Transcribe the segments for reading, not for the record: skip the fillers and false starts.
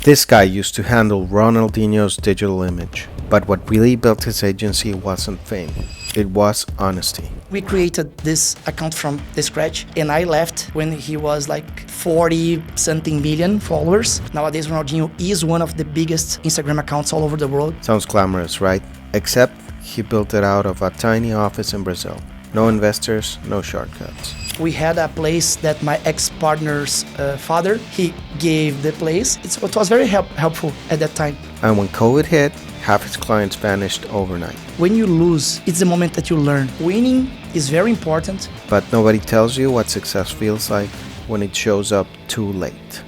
This guy used to handle Ronaldinho's digital image, but what really built his agency wasn't fame, it was honesty. We created this account from the scratch, and I left when he was like 40 something million followers. Nowadays, Ronaldinho is one of the biggest Instagram accounts all over the world. Sounds glamorous, right? Except he built it out of a tiny office in Brazil. No investors, no shortcuts. We had a place that my ex-partner's father, he gave the place. It was very helpful at that time. And when COVID hit, half his clients vanished overnight. When you lose, it's the moment that you learn. Winning is very important. But nobody tells you what success feels like when it shows up too late.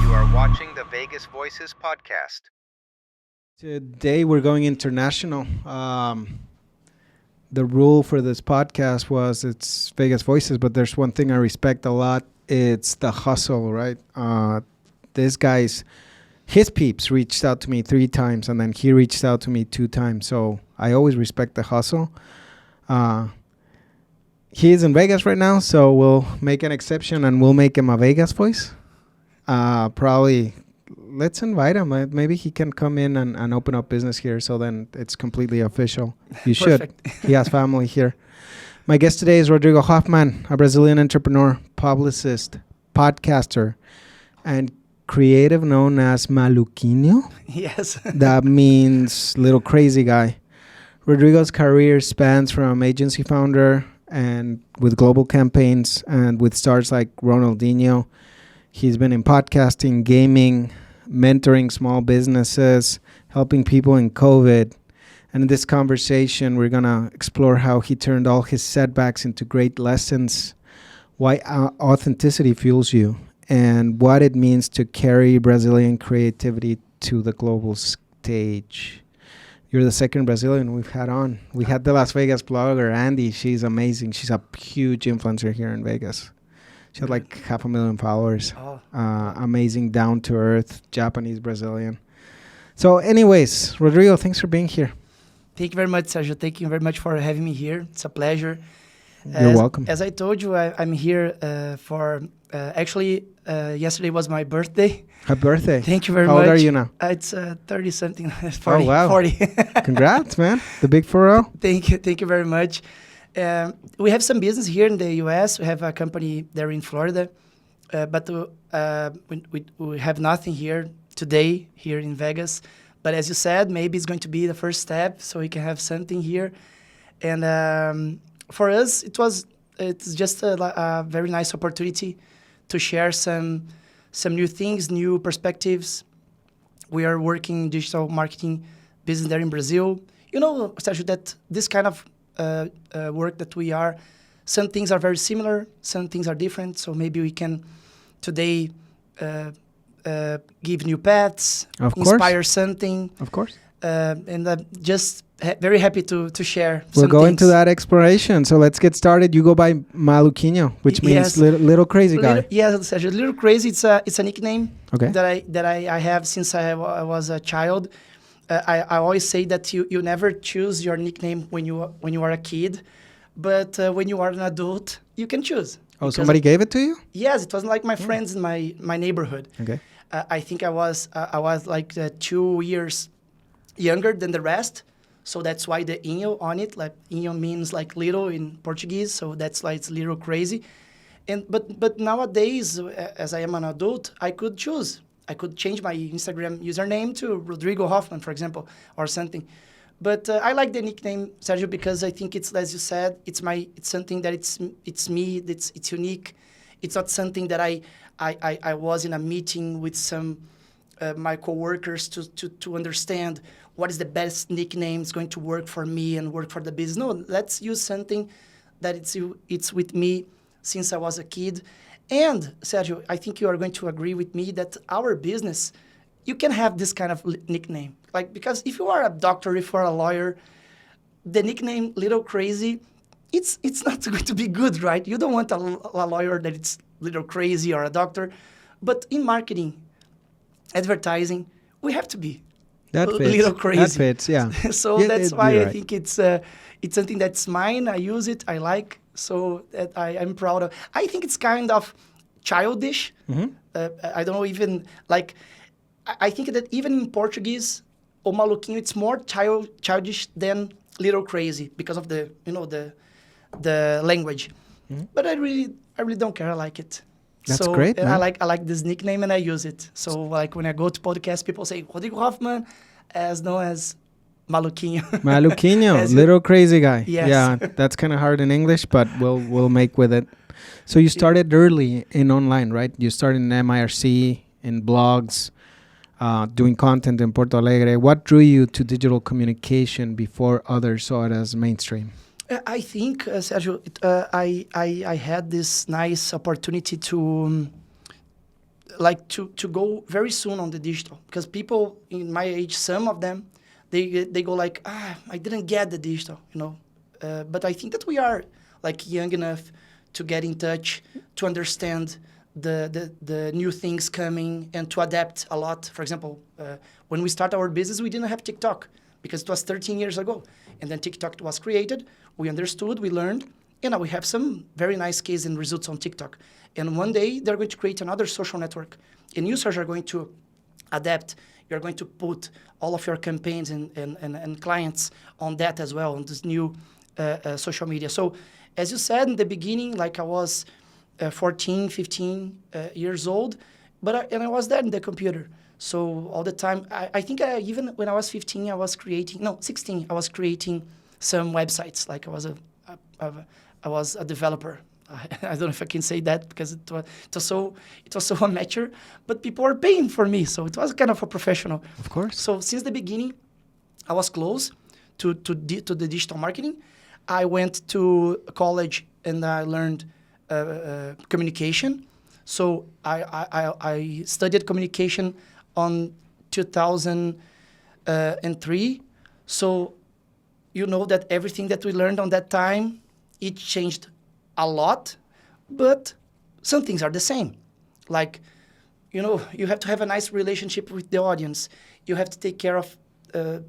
You are watching the Vegas Voices podcast. Today we're going international. The rule for this podcast was it's Vegas Voices, but there's one thing I respect a lot. It's the hustle, right? This guy's, his peeps reached out to me 3 times, and then he reached out to me 2 times. So I always respect the hustle. He is in Vegas right now, so we'll make an exception and we'll make him a Vegas voice. Probably, let's invite him. Maybe he can come in and open up business here, so then it's completely official. You should. He has family here. My guest today is Rodrigo Hoffman, a Brazilian entrepreneur, publicist, podcaster, and creative known as Maluquinho. Yes. That means little crazy guy. Rodrigo's career spans from agency founder and with global campaigns and with stars like Ronaldinho. He's been in podcasting, gaming, mentoring small businesses, helping people in COVID. And in this conversation, we're going to explore how he turned all his setbacks into great lessons, why authenticity fuels you, and what it means to carry Brazilian creativity to the global stage. You're the second Brazilian we've had on. We had the Las Vegas blogger, Andy. She's amazing. She's a huge influencer here in Vegas. She had like 500,000 followers. Oh. Amazing, down-to-earth, Japanese Brazilian. So anyways, Rodrigo, thanks for being here. Thank you very much, Sergio. Thank you very much for having me here. It's a pleasure. You're welcome. As I told you, I'm here for... actually, yesterday was my birthday. Happy birthday. Thank you very much. How old are you now? It's 30-something. 40, Oh, wow. 40. Congrats, man. The big 4-0. Thank you very much. We have some business here in the U.S. We have a company there in Florida, but we have nothing here today here in Vegas. But as you said, maybe it's going to be the first step, so we can have something here. And for us, it's just a very nice opportunity to share some new things, new perspectives. We are working in digital marketing business there in Brazil. You know, Sergio, that this kind of work that we are, some things are very similar, some things are different. So maybe we can today give new paths, inspire something. Of course. And just very happy to share. We'll go into that exploration. So let's get started. You go by Maluquinho, which means little crazy guy. Yes, Sergio, little crazy. It's a nickname okay. that I have since I was a child. I always say that you never choose your nickname when you are a kid, but when you are an adult, you can choose. Oh, somebody gave it to you? Yes, it was like my friends in my neighborhood. Okay. I think I was like 2 years younger than the rest, so that's why the inho on it, like inho means like little in Portuguese, so that's why it's little crazy. But nowadays, as I am an adult, I could choose. I could change my Instagram username to Rodrigo Hoffman, for example, or something. But I like the nickname, Sergio, because I think it's, as you said, it's something that it's me, it's unique. It's not something that I was in a meeting with some my coworkers to understand what is the best nickname is going to work for me and work for the business. No, let's use something that it's with me since I was a kid. And, Sergio, I think you are going to agree with me that our business, you can have this kind of nickname. Like, because if you are a doctor, if you are a lawyer, the nickname Little Crazy, it's not going to be good, right? You don't want a lawyer that it's Little Crazy or a doctor. But in marketing, advertising, we have to be. That a fits. little crazy. That fits, yeah. So Yeah, that's you're why I right. think it's something that's mine. I use it. I like. So that I'm proud of. I think it's kind of childish. I don't know, even like I think that even in Portuguese, o maluquinho, it's more childish than little crazy because of the the language. But I really don't care. I like it. That's So great, and man. I like this nickname and I use it. So like when I go to podcast, people say Rodrigo Hoffman, as known as Maluquinho. Maluquinho, As you- little crazy guy. Yes. Yeah, that's kind of hard in English, but we'll make with it. So you started early in online, right? You started in MIRC, in blogs, doing content in Porto Alegre. What drew you to digital communication before others saw it as mainstream? I think, Sergio, I had this nice opportunity to to go very soon on the digital, because people in my age, some of them, they go like, I didn't get the digital, but I think that we are like young enough to get in touch, to understand the new things coming and to adapt a lot. For example, when we start our business, we didn't have TikTok because it was 13 years ago. And then TikTok was created. We understood, we learned, and now we have some very nice cases and results on TikTok. And one day they're going to create another social network, and users are going to adapt. You're going to put all of your campaigns and clients on that as well, on this new social media. So as you said in the beginning, like I was 14, 15 years old, and I was there in the computer. So all the time, I think even when I was 15, 16, I was creating some websites. Like I was a developer. I don't know if I can say that because it was so amateur, but people were paying for me, so it was kind of a professional. Of course. So since the beginning, I was close to the digital marketing. I went to college and I learned communication. So I studied communication on 2003. So you know that everything that we learned on that time, it changed a lot, but some things are the same. Like, you have to have a nice relationship with the audience. You have to take care of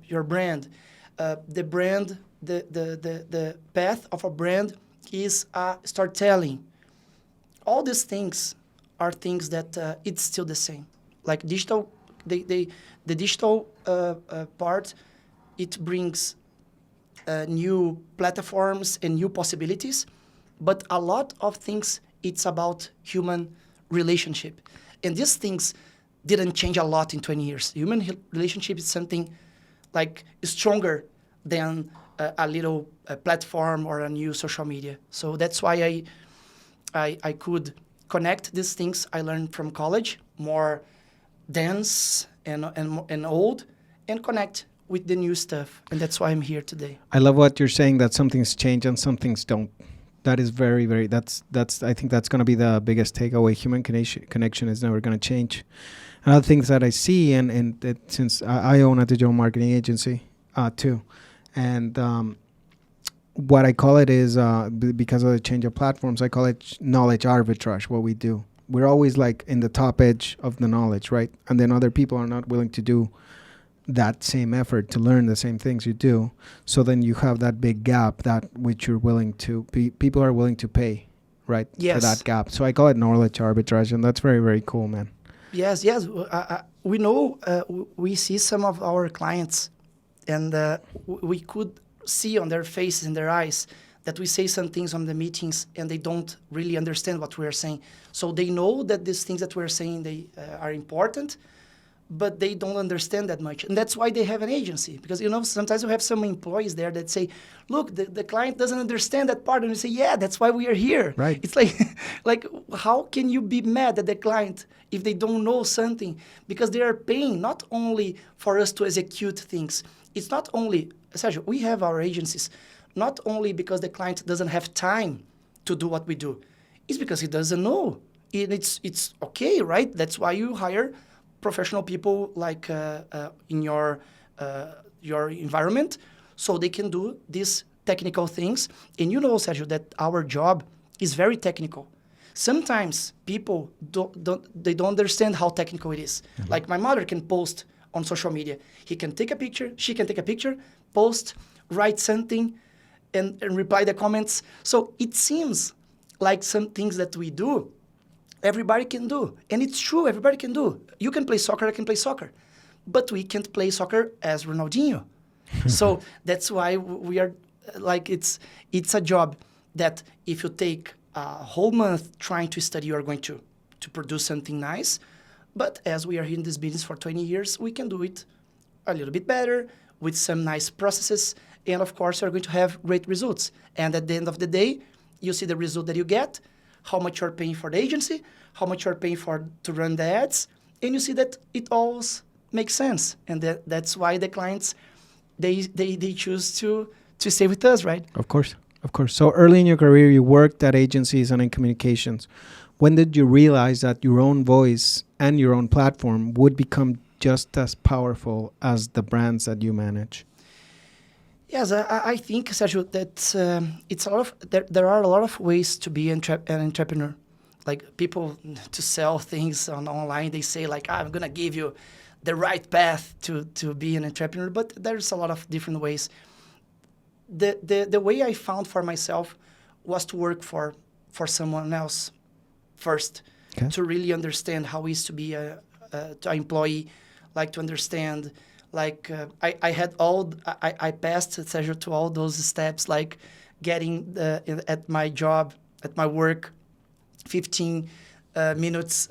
your brand. The brand, the path of a brand is storytelling. All these things are things that it's still the same. Like digital, the digital part, it brings new platforms and new possibilities, but a lot of things, it's about human relationship. And these things didn't change a lot in 20 years. Human relationship is something like stronger than a little platform or a new social media. So that's why I could connect these things I learned from college, more dense and old, and connect with the new stuff. And that's why I'm here today. I love what you're saying, that some things change and some things don't. That is very, very, that's I think that's going to be the biggest takeaway. Human connection is never going to change. And other things that I see, and that since I own a digital marketing agency too, and what I call it is, because of the change of platforms, I call it knowledge arbitrage, what we do. We're always like in the top edge of the knowledge, right? And then other people are not willing to do that same effort to learn the same things you do. So then you have that big gap that which you're willing to, people are willing to pay, right? Yes. For that gap. So I call it knowledge arbitrage, and that's very, very cool, man. Yes. We know, we see some of our clients, and we could see on their faces, in their eyes, that we say some things on the meetings and they don't really understand what we are saying. So they know that these things that we're saying, they are important, but they don't understand that much. And that's why they have an agency. Because, sometimes you have some employees there that say, look, the client doesn't understand that part. And we say, yeah, that's why we are here. Right. It's like, how can you be mad at the client if they don't know something? Because they are paying not only for us to execute things. It's not only, Sergio, we have our agencies, not only because the client doesn't have time to do what we do. It's because he doesn't know. And it's okay, right? That's why you hire professional people like in your environment, so they can do these technical things. And Sergio, that our job is very technical. Sometimes people don't understand how technical it is. Mm-hmm. Like my mother can post on social media. He can take a picture, she can take a picture, post, write something, and reply the comments. So it seems like some things that we do, everybody can do. And it's true, everybody can do. You can play soccer, I can play soccer. But we can't play soccer as Ronaldinho. So that's why we are like, it's a job that if you take a whole month trying to study, you are going to produce something nice. But as we are in this business for 20 years, we can do it a little bit better with some nice processes. And of course, you're going to have great results. And at the end of the day, you see the result that you get, how much you're paying for the agency, how much you're paying to run the ads, and you see that it all makes sense. And that's why the clients, they choose to stay with us, right? Of course. So early in your career, you worked at agencies and in communications. When did you realize that your own voice and your own platform would become just as powerful as the brands that you manage? Yes, I think, Sergio, that it's a lot of there are a lot of ways to be an entrepreneur. Like people to sell things online, they say like, I'm gonna give you the right path to be an entrepreneur, but there's a lot of different ways. The way I found for myself was to work for someone else first, okay, to really understand how it is to be an employee, like to understand. Like I passed, Sergio, to all those steps, like getting at my job, at my work, 15 minutes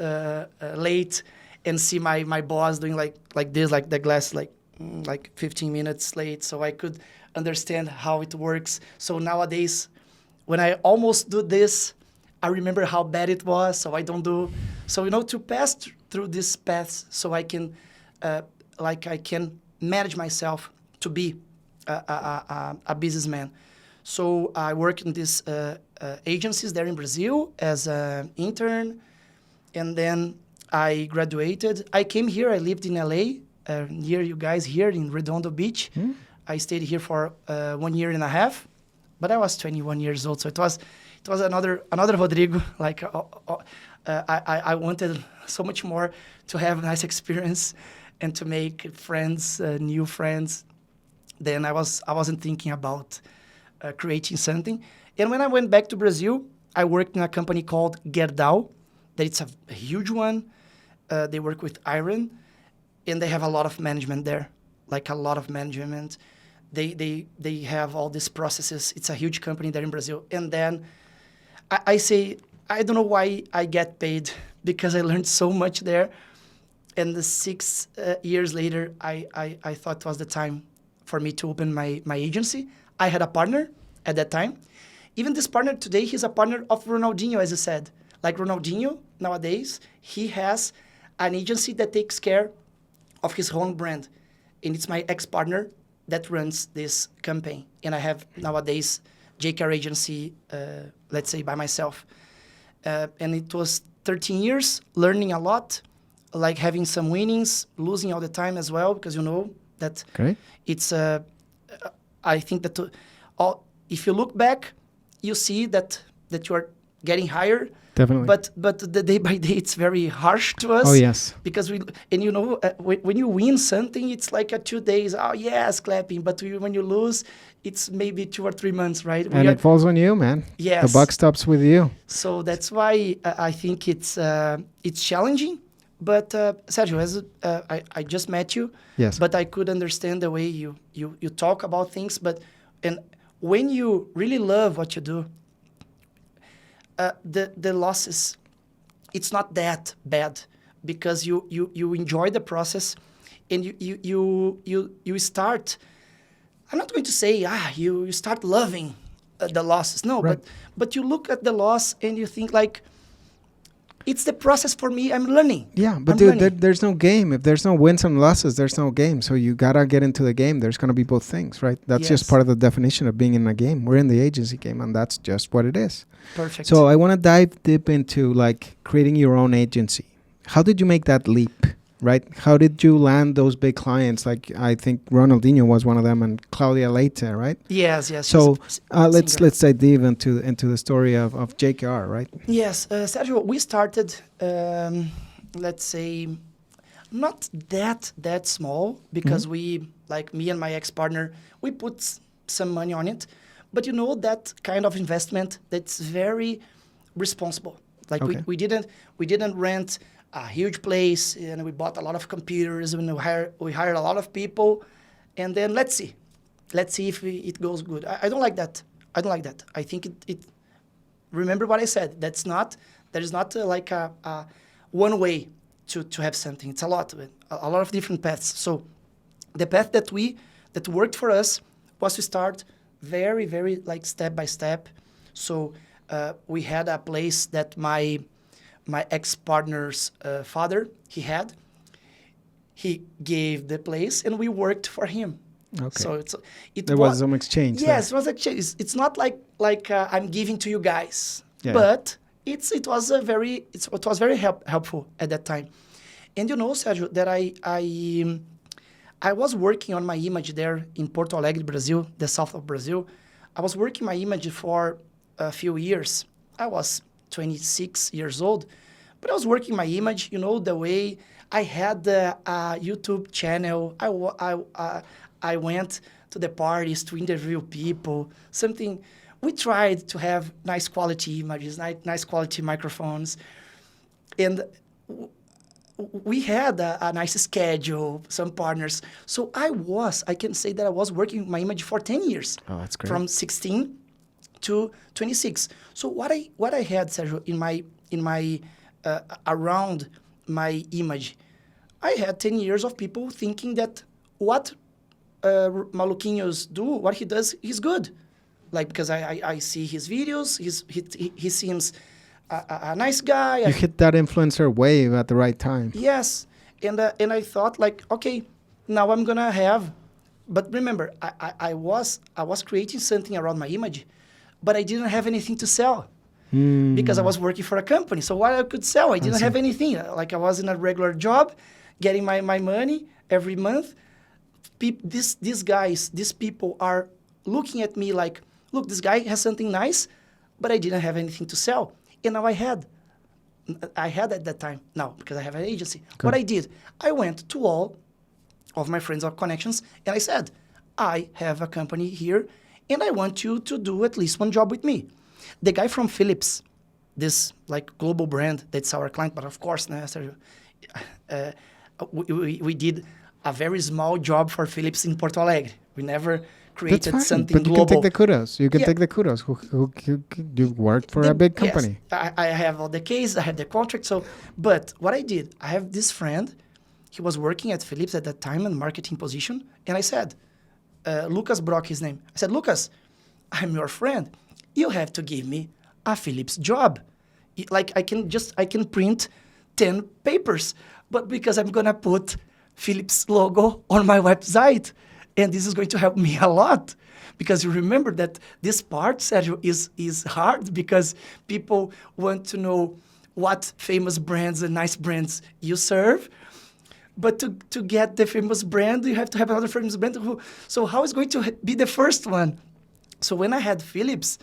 late, and see my boss doing like this, like the glass, like 15 minutes late, so I could understand how it works. So nowadays, when I almost do this, I remember how bad it was, so I don't do. So to pass through these paths, so I can. I can manage myself to be a businessman. So I work in these agencies there in Brazil as an intern, and then I graduated. I came here. I lived in LA, near you guys here in Redondo Beach. I stayed here for 1 year and a half, but I was 21 years old, so it was another Rodrigo. Like I wanted so much more to have a nice experience and to make friends, new friends. Then I wasn't thinking about creating something. And when I went back to Brazil, I worked in a company called Gerdau, that it's a huge one. They work with iron, and they have a lot of management there, like a lot of management. They have all these processes. It's a huge company there in Brazil. And then I say, I don't know why I get paid, because I learned so much there. And the 6 years later, I thought it was the time for me to open my agency. I had a partner at that time. Even this partner today, he's a partner of Ronaldinho, as you said. Like Ronaldinho, nowadays, he has an agency that takes care of his own brand. And it's my ex-partner that runs this campaign. And I have nowadays JKR Agency, let's say, by myself. And it was 13 years, learning a lot, like having some winnings, losing all the time as well, because that it's, I think that if you look back, you see that you are getting higher. Definitely. But the day by day, it's very harsh to us. Oh, yes. Because when you win something, it's like 2 days, oh, yes, clapping. But when you lose, it's maybe 2 or 3 months, right? And it falls on you, man. Yes. The buck stops with you. So that's why I think it's challenging. But Sergio, as I just met you, yes, but I could understand the way you talk about things. And when you really love what you do, the losses, it's not that bad, because you enjoy the process, and you start. I'm not going to say you start loving the losses. No, right. but you look at the loss and you think like, it's the process for me. I'm learning. Yeah, but dude, there's no game. If there's no wins and losses, there's no game. So you gotta get into the game. There's gonna be both things, right? That's just part of the definition of being in a game. We're in the agency game, and that's just what it is. Perfect. So I want to dive deep into like creating your own agency. How did you make that leap, right? How did you land those big clients? Like I think Ronaldinho was one of them, and Claudia Leite, right? Yes. So let's dive deep into the story of JKR, right? Yes, Sergio, we started, let's say, Not that small, because we, like me and my ex-partner, we put some money on it. But you know, that kind of investment that's very responsible. Like Okay. we didn't rent a huge place, and we bought a lot of computers, and we hired a lot of people, and then let's see if it goes good. I don't like that. I think it remember what I said. There is not like a one way to have something. It's a lot of different paths. So the path that worked for us was to start very, very like step by step. So we had a place that my ex-partner's father, he gave the place, and we worked for him. Okay. So There was some exchange. Yes, it was exchange. It's not like I'm giving to you guys, Yeah. but it was very helpful at that time. And you know, Sergio, that I was working on my image there in Porto Alegre, Brazil, the south of Brazil. I was working my image for a few years. I was 26 years old, but I was working my image, you know, the way I had a YouTube channel. I went to the parties to interview people, something. We tried to have nice quality images, nice quality microphones. And we had a nice schedule, some partners. So I can say that I was working my image for 10 years. Oh, that's great. From 16 to 26. So what I had, Sergio, in my around my image, I had 10 years of people thinking that what Maluquinhos do, what he does, is good. Like, because I see his videos, he seems a nice guy. You hit that influencer wave at the right time. Yes, and I thought, like, okay, now I'm gonna have. But remember, I was creating something around my image, but I didn't have anything to sell because I was working for a company. So what I could sell, I didn't have anything. Like, I was in a regular job, getting my money every month. These people are looking at me like, look, this guy has something nice, but I didn't have anything to sell. And now I had at that time, now, because I have an agency. Good. What I did, I went to all of my friends or connections, and I said, I have a company here, and I want you to do at least one job with me. The guy from Philips, this like global brand, that's our client, but of course, we did a very small job for Philips in Porto Alegre. We never created That's fine, something but you global. can take the kudos. You can Yeah. take the kudos. You worked for a big company. Yes, I have all the case, I had the contract. So, but what I did, I have this friend. He was working at Philips at that time in marketing position, and I said, Lucas Brock, his name. I said, Lucas, I'm your friend. You have to give me a Philips job. Like, I can print 10 papers, but because I'm gonna put Philips logo on my website, and this is going to help me a lot. Because you remember that this part, Sergio, is hard because people want to know what famous brands and nice brands you serve. But to get the famous brand, you have to have another famous brand. So how is going to be the first one? So when I had Philips,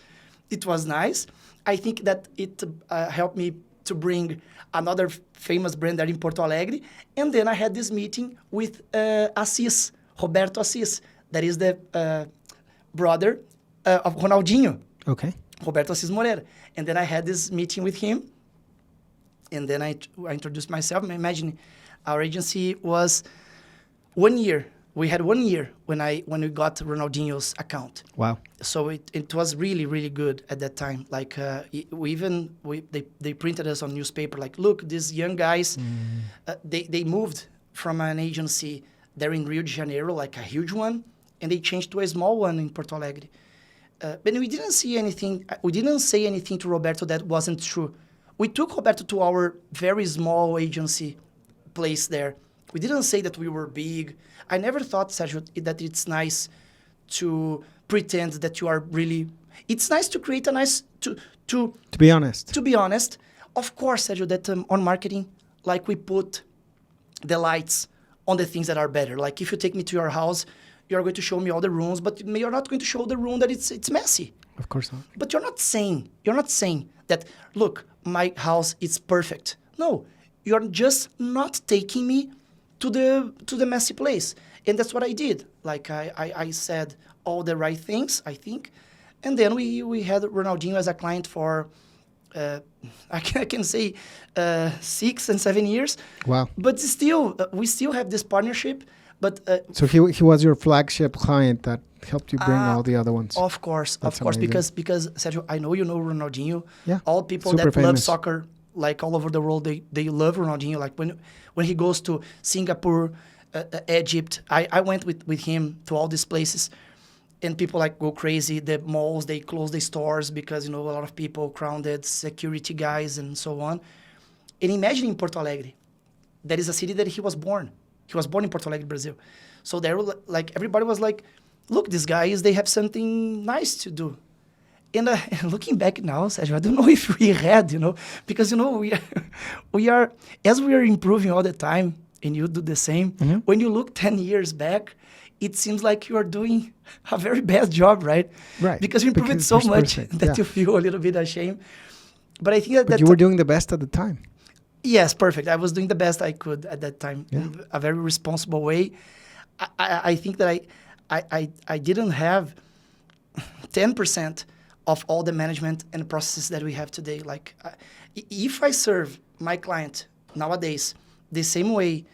it was nice. I think that it helped me to bring another famous brand there in Porto Alegre. And then I had this meeting with Assis, Roberto Assis, that is the brother of Ronaldinho. Okay. Roberto Assis Moreira. And then I had this meeting with him. And then I introduced myself. Imagine, our agency was 1 year. We had 1 year when we got Ronaldinho's account. Wow. So it was really, really good at that time. Like they printed us on newspaper. Like, look, these young guys, they moved from an agency there in Rio de Janeiro, like a huge one, and they changed to a small one in Porto Alegre. But we didn't see anything. We didn't say anything to Roberto that wasn't true. We took Roberto to our very small agency place there. We didn't say that we were big. I never thought, Sergio, that it's nice to pretend that you are really. It's nice to create a nice to be honest. To be honest, of course, Sergio, that on marketing, like, we put the lights on the things that are better. Like, if you take me to your house, you're going to show me all the rooms, but you're not going to show the room that it's messy. Of course not. But you're not saying that, look, my house is perfect. No, you're just not taking me to the messy place. And that's what I did. Like I said all the right things, I think. And then we had Ronaldinho as a client for, I can say 6 and 7 years. Wow. But still, we still have this partnership. But So he was your flagship client that helped you bring all the other ones. of course, That's amazing. amazing. because Sergio, I know you know Ronaldinho. Yeah, All people super that love famous. soccer, like all over the world, they love Ronaldinho. Like when he goes to Singapore, Egypt, I went with him to all these places, and people like go crazy. The malls, they close the stores because a lot of people crowded, security guys and so on. And imagine in Porto Alegre, that is a city that he was born. He was born in Porto Alegre, Brazil. So there, like everybody was like, look, these guys, they have something nice to do. And looking back now, Sergio, I don't know if we had, because we are as we are improving all the time, and you do the same. Mm-hmm. When you look 10 years back, it seems like you are doing a very bad job, right? Right. Because you improved it so much 100%, that yeah. you feel a little bit ashamed. But I think that But you were doing the best at the time. yes, perfect. I was doing the best I could at that time in a very responsible way. I think that I didn't have 10% of all the management and processes that we have today. Like, if I serve my client nowadays the same way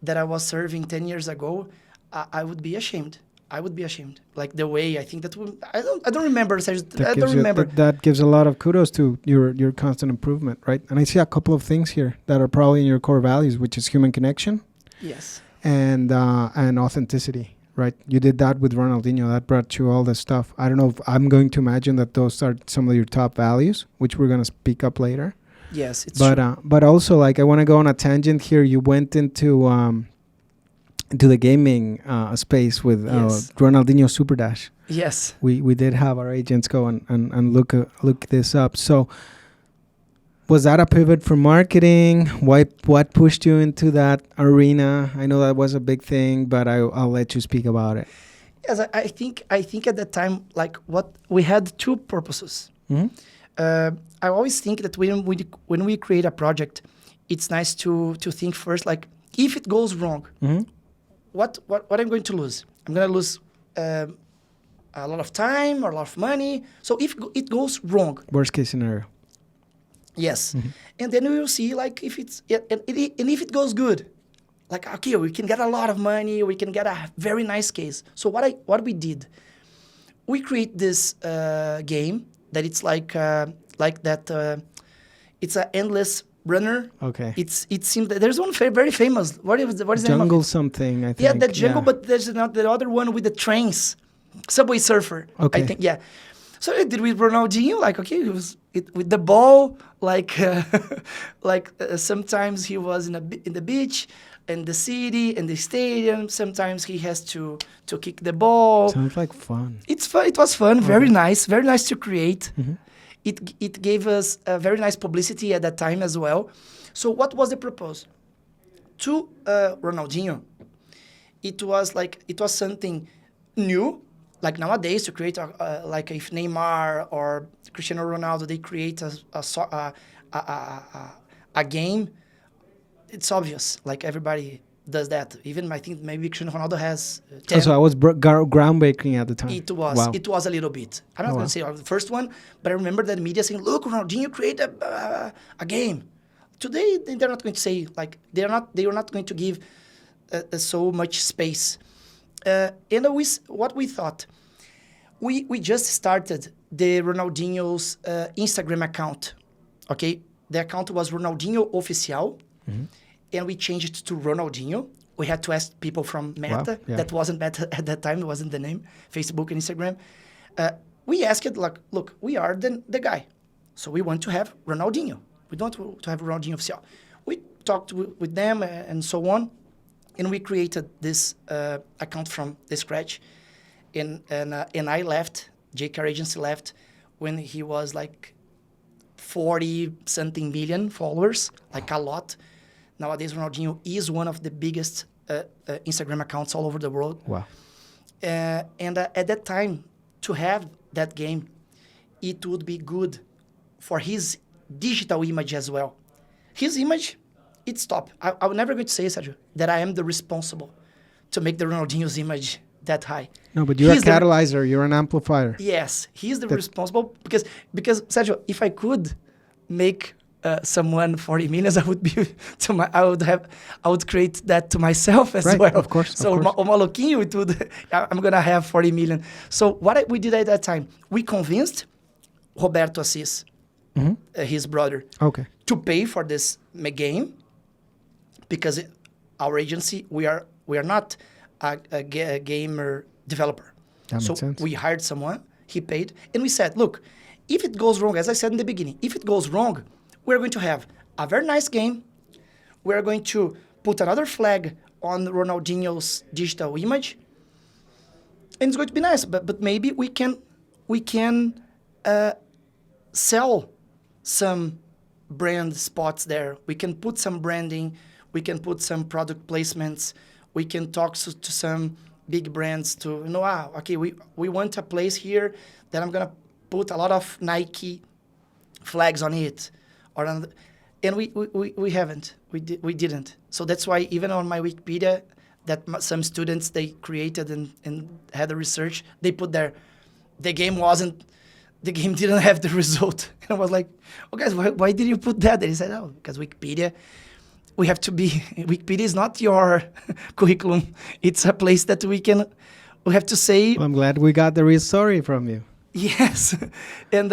that I was serving 10 years ago, I would be ashamed. I would be ashamed. Like the way I think that I don't remember. I don't remember. That gives a lot of kudos to your constant improvement, right? And I see a couple of things here that are probably in your core values, which is human connection Yes. and authenticity, right? You did that with Ronaldinho. That brought you all this stuff. I don't know if I'm going to imagine that those are some of your top values, which we're going to speak up later. Yes, it's true. But also, like, I want to go on a tangent here. You went into the gaming space with Yes. Ronaldinho Super Dash. Yes. We did have our agents go and look this up. So was that a pivot for marketing? What pushed you into that arena? I know that was a big thing, but I'll let you speak about it. Yes, I think at that time, like what we had two purposes. Mm-hmm. I always think that when we create a project, it's nice to think first, like if it goes wrong, Mm-hmm. what I'm going to lose? I'm going to lose a lot of time or a lot of money. So if it goes wrong, Worst case scenario. yes, Mm-hmm. and then we will see like if it's and if it goes good, like okay, we can get a lot of money, we can get a very nice case. So what we did, we create this game that it's like that. It's an endless runner. Okay. It seems that there's one very famous. What is the name of Jungle it? something, I think. Yeah, that jungle, but there's not the other one with the trains. Subway Surfer. Okay. I think, yeah. So I did with Ronaldinho, like, okay, he was with the ball, like, sometimes he was in the beach, in the city, in the stadium. Sometimes he has to kick the ball. Sounds like fun. It's fun. It was fun. Very nice to create. Mm-hmm. It gave us a very nice publicity at that time as well. So what was the purpose? To Ronaldinho, it was something new. Like nowadays, to create like if Neymar or Cristiano Ronaldo, they create a game, it's obvious. Like everybody does that. Even I think maybe Cristiano Ronaldo has 10. So I was groundbreaking at the time. It was. Wow. It was a little bit. I'm not Oh, going wow. to say the first one, but I remember that media saying, "Look, Ronaldinho created a game." Today, they're not going to say like they are not going to give so much space. And what we thought, we just started the Ronaldinho's Instagram account. Okay, the account was Ronaldinho Oficial. Mm-hmm. And we changed it to Ronaldinho. We had to ask people from Meta. Wow, yeah. That wasn't Meta at that time. It wasn't the name. Facebook and Instagram. We asked, like, look, we are the guy. So we want to have Ronaldinho. We don't want to have Ronaldinho Oficial. We talked with them and so on. And we created this account from the scratch. And I left, JKR Agency left, when he was like 40-something million followers, like a lot. Nowadays, Ronaldinho is one of the biggest Instagram accounts all over the world. Wow. And at that time, to have that game, it would be good for his digital image as well. His image, It stopped. I'm never going to say, Sergio, that I am the responsible to make the Ronaldinho's image that high. No, but you're He's a catalyzer. You're an amplifier. Yes, he's the responsible because Sergio, if I could make someone 40 million, I would be I would create that to myself as Right, well. of course. So o Maluquinho, it would I'm gonna have 40 million. So we did at that time, we convinced Roberto Assis, his brother, Okay. to pay for this game because our agency we are not a gamer developer. That So makes sense. we hired someone, he paid, and we said, look, if it goes wrong, as I said in the beginning, if it goes wrong, we're going to have a very nice game. We're going to put another flag on Ronaldinho's digital image, and it's going to be nice. But maybe we can sell some brand spots there. We can put some branding. We can put some product placements. We can talk to some big brands to, okay, we want a place here that I'm going to put a lot of Nike flags on it. And we haven't. We didn't. So that's why even on my Wikipedia, that some students, they created and had a research, they put there, the game didn't have the result. And I was like, oh guys, why did you put that? And he said, because Wikipedia, Wikipedia is not your curriculum. It's a place that we have to say. Well, I'm glad we got the real story from you. Yes. And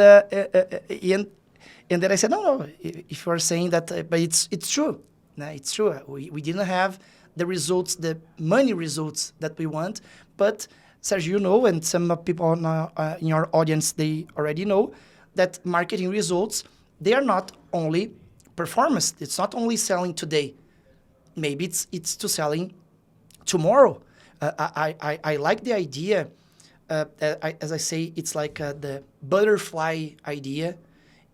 then I said, no, if you are saying that, but it's true. No, it's true. We didn't have the results, the money results that we want. But Sergio, you know, and some people in your audience, they already know that marketing results, they are not only performance. It's not only selling today. Maybe it's to selling tomorrow. I like the idea. As I say, it's like the butterfly idea.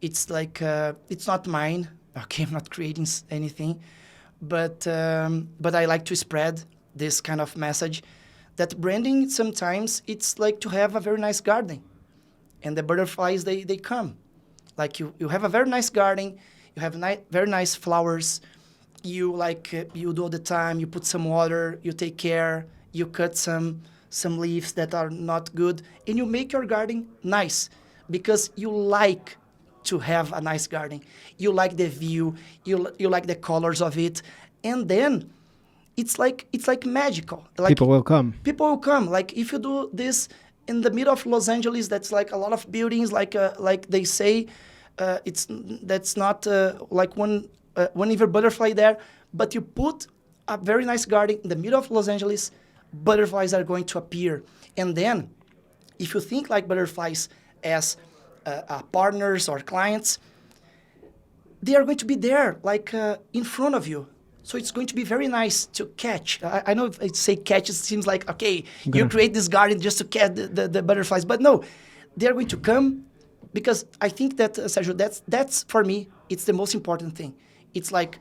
It's like it's not mine. Okay, I'm not creating anything, but I like to spread this kind of message that branding sometimes it's like to have a very nice garden, and the butterflies they come. Like you have a very nice garden. You have very nice flowers. You you do all the time. You put some water. You take care. You cut some leaves that are not good, and you make your garden nice because you like to have a nice garden. You like the view. You like the colors of it, and then it's like magical. Like People will come. People will come. Like if you do this in the middle of Los Angeles, that's like a lot of buildings. Like they say. That's not like one even butterfly there, but you put a very nice garden in the middle of Los Angeles, butterflies are going to appear. And then, if you think like butterflies as partners or clients, they are going to be there, like in front of you. So it's going to be very nice to catch. I know if I say catch, it seems like, okay, you create this garden just to catch the butterflies. But no, they are going to come. Because I think that, Sergio, that's for me, it's the most important thing. It's like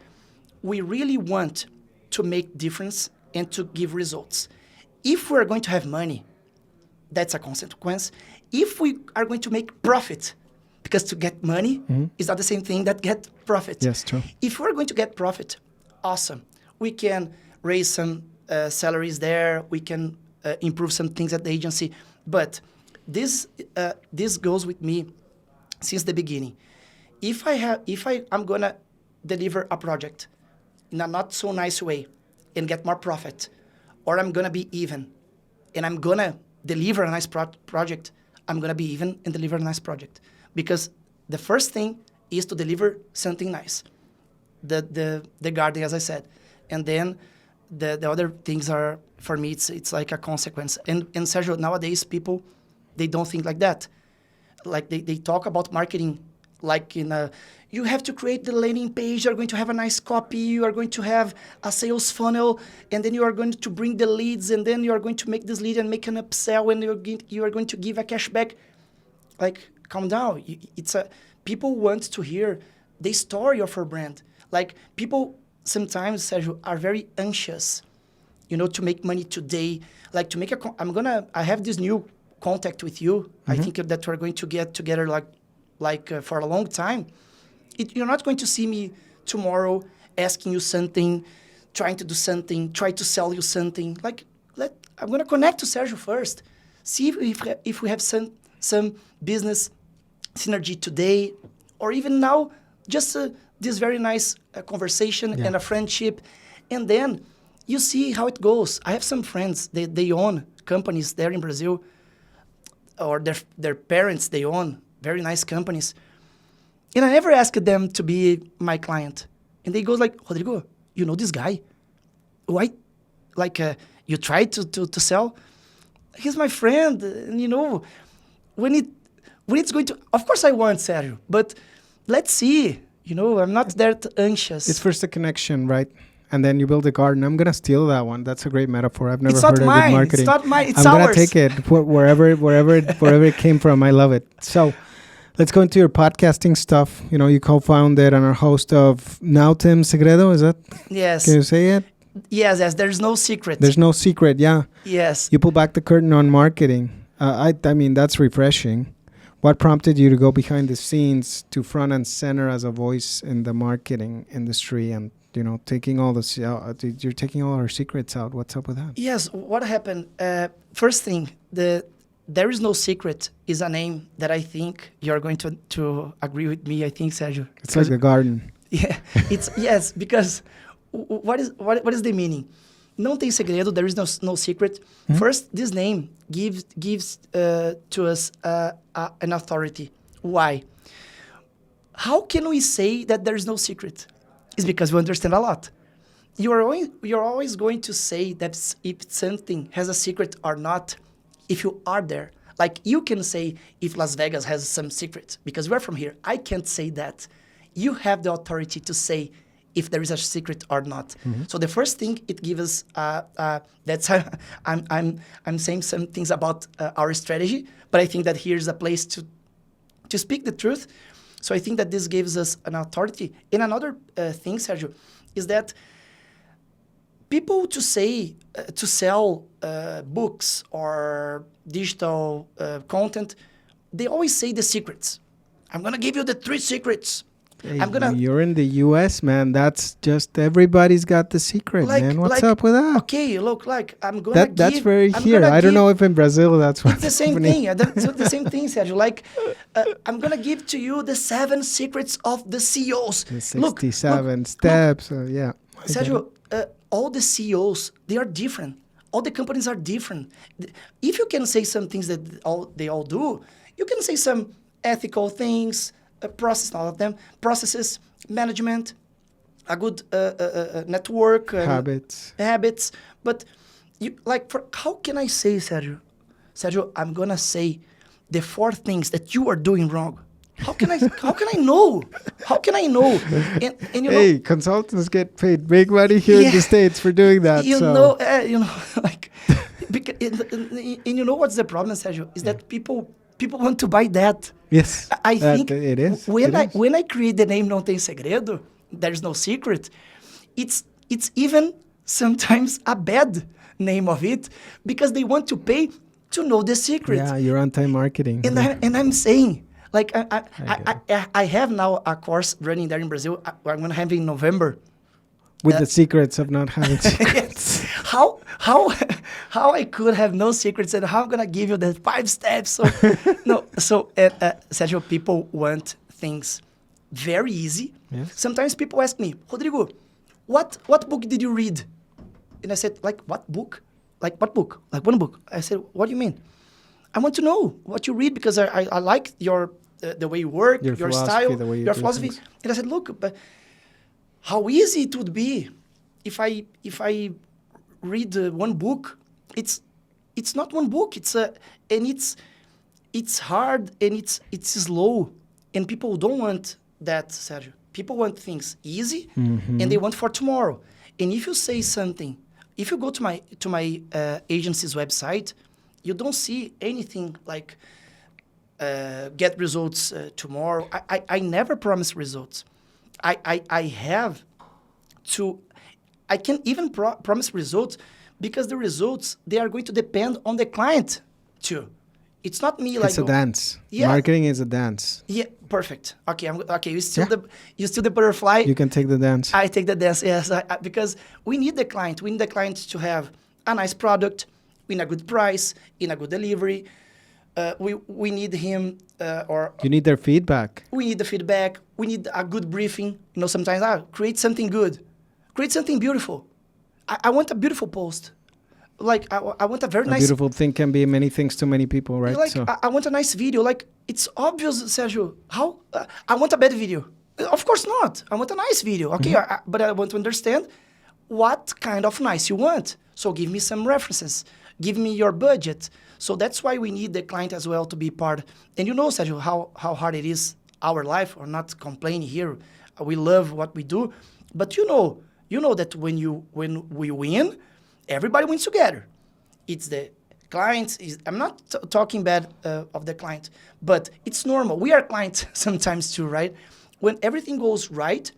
we really want to make difference and to give results. If we're going to have money, that's a consequence. If we are going to make profit, because to get money is not the same thing that get profit. Yes, true. If we're going to get profit, awesome. We can raise some salaries there. We can improve some things at the agency. But this goes with me since the beginning. If I'm gonna deliver a project in a not so nice way and get more profit, or I'm gonna be even, and I'm gonna deliver a nice project, I'm gonna be even and deliver a nice project. Because the first thing is to deliver something nice, the garden, as I said, and then the other things are, for me, it's like a consequence. And Sergio, nowadays people, they don't think like that. Like they talk about marketing like you have to create the landing page, you're going to have a nice copy, you are going to have a sales funnel, and then you are going to bring the leads, and then you are going to make this lead and make an upsell, and you are going to give a cashback. Like, calm down. People want to hear the story of your brand. Like, people sometimes, Sergio, are very anxious, to make money today. Like, to make I have this new contact with you. Mm-hmm. I think that we're going to get together like for a long time. You're not going to see me tomorrow asking you something, trying to do something, try to sell you something. Like, I'm gonna connect to Sergio first, see if we have some business synergy today, or even now, just this very nice conversation and a friendship, and then you see how it goes. I have some friends, they own companies there in Brazil, or their parents, they own very nice companies. And I never asked them to be my client. And they go like, Rodrigo, you know this guy? Why? Like, you tried to sell? He's my friend. And, you know, when it's going to... Of course I want Sergio, but let's see. You know, I'm not that anxious. It's first a connection, right? And then you build a garden. I'm gonna steal that one. That's a great metaphor. I've never heard of good marketing. It's not mine. It's I'm ours. Gonna take it wherever it came from. I love it. So let's go into your podcasting stuff. You know, you co-founded and are host of Now Tim Segredo. Is that? Yes. Can you say it? Yes. There's no secret. There's no secret. Yeah. Yes. You pull back the curtain on marketing. I mean, that's refreshing. What prompted you to go behind the scenes to front and center as a voice in the marketing industry and, you know, taking all this, you're taking all our secrets out. What's up with that? Yes. What happened? First thing, There Is No Secret is a name that I think you're going to agree with me. I think, Sergio. It's like a garden. Yeah. Yes, because what is the meaning? Não tem segredo. There is no secret. Mm-hmm. First, this name gives to us an authority. Why? How can we say that there is no secret? It's because we understand a lot. You're always going to say that if something has a secret or not, if you are there. Like, you can say if Las Vegas has some secret, because we're from here. I can't say that. You have the authority to say if there is a secret or not. Mm-hmm. So the first thing it gives us, that's how I'm saying some things about our strategy, but I think that here's a place to speak the truth. So I think that this gives us an authority. And another thing, Sergio, is that people to sell books or digital content, they always say the secrets. I'm gonna give you the 3 secrets. Hey, you're in the U.S., man. That's just everybody's got the secret, man. What's up with that? Okay, look, like I'm gonna. That's very here. I don't know if in Brazil that's what's it's the same happening. thing. It's the same thing, Sergio. Like, I'm gonna give to you the 7 secrets of the CEOs. The 67 steps. Yeah. Sergio, all the CEOs, they are different. All the companies are different. If you can say some things that they all do, you can say some ethical things. All of them, processes, management, a good network, habits. But how can I say, Sergio, I'm gonna say the 4 things that you are doing wrong. How can I know? How can I know? And you know, consultants get paid big money here in the States for doing that. You know, like, and you know what's the problem, Sergio? Is that people want to buy that. Yes, I think it is. When I create the name Não Tem Segredo, there's no secret, it's even sometimes a bad name of it because they want to pay to know the secret. Yeah, you're anti-marketing. And I'm saying, like, I have now a course running there in Brazil. I'm going to have in November. With the secrets of not having secrets. How I could have no secrets and how I'm gonna give you the 5 steps. So Sergio, people want things very easy. Yes. Sometimes people ask me, Rodrigo, what book did you read? And I said, like, what book? Like, what book? Like, one book. I said, what do you mean? I want to know what you read because I like the way you work, your style, your philosophy. Things. And I said, look, but how easy it would be if I read one book. It's not one book. It's hard and it's slow, and people don't want that, Sergio. People want things easy, and they want for tomorrow. And if you say something, if you go to my agency's website, you don't see anything like get results tomorrow. I never promise results. I have to. I can't even promise results because the results, they are going to depend on the client too. It's not me like It's a dance. Yeah. Marketing is a dance. Yeah, perfect. Okay, okay. You still Yeah. you still the butterfly. You can take the dance. I take the dance. Yes, because we need the client. We need the client to have a nice product, in a good price, in a good delivery. We need him or You need their feedback. we need the feedback. We need a good briefing. Sometimes create something good, create something beautiful. I want a beautiful post. Like I want a very A nice. beautiful thing can be many things to many people, right? Like I want a nice video. Like it's obvious, Sergio. How I want a bad video? Of course not. I want a nice video. Okay, but I want to understand what kind of nice you want. So give me some references. Give me your budget. So that's why we need the client as well to be part. And Sergio, how hard it is our life. Or not complaining here. We love what we do, but you know that when we win, everybody wins together. It's the clients. I'm not talking bad of the client, but it's normal. We are clients sometimes too, right? When everything goes right,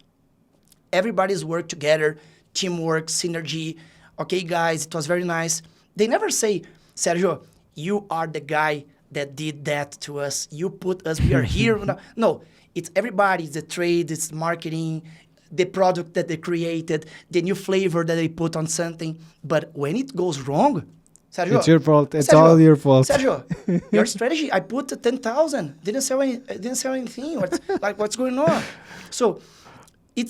everybody's work together, teamwork, synergy. Okay, guys, it was very nice. They never say, Sergio, you are the guy that did that to us. You put us, we are here. No, it's everybody. It's the trade, it's marketing, the product that they created, the new flavor that they put on something. But when it goes wrong, Sergio, it's your fault. It's Sergio, all your fault. Sergio, your strategy, I put 10,000, didn't sell anything. What's going on? So we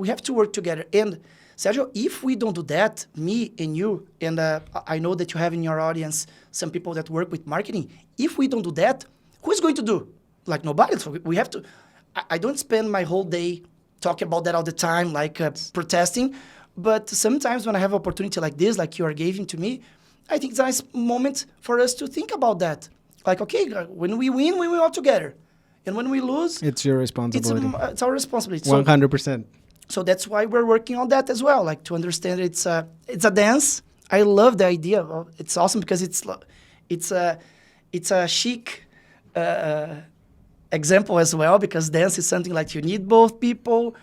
have to work together. And Sergio, if we don't do that, me and you, and I know that you have in your audience some people that work with marketing. If we don't do that, who is going to do? Like nobody. So we have to. I don't spend my whole day talking about that all the time, like protesting. But sometimes when I have an opportunity like this, like you are giving to me, I think it's a nice moment for us to think about that. Like, okay, when we win all together. And when we lose, it's your responsibility. It's our responsibility. 100%. So that's why we're working on that as well, like to understand it's a dance. I love the idea. It's awesome because it's a chic example as well, because dance is something like you need both people.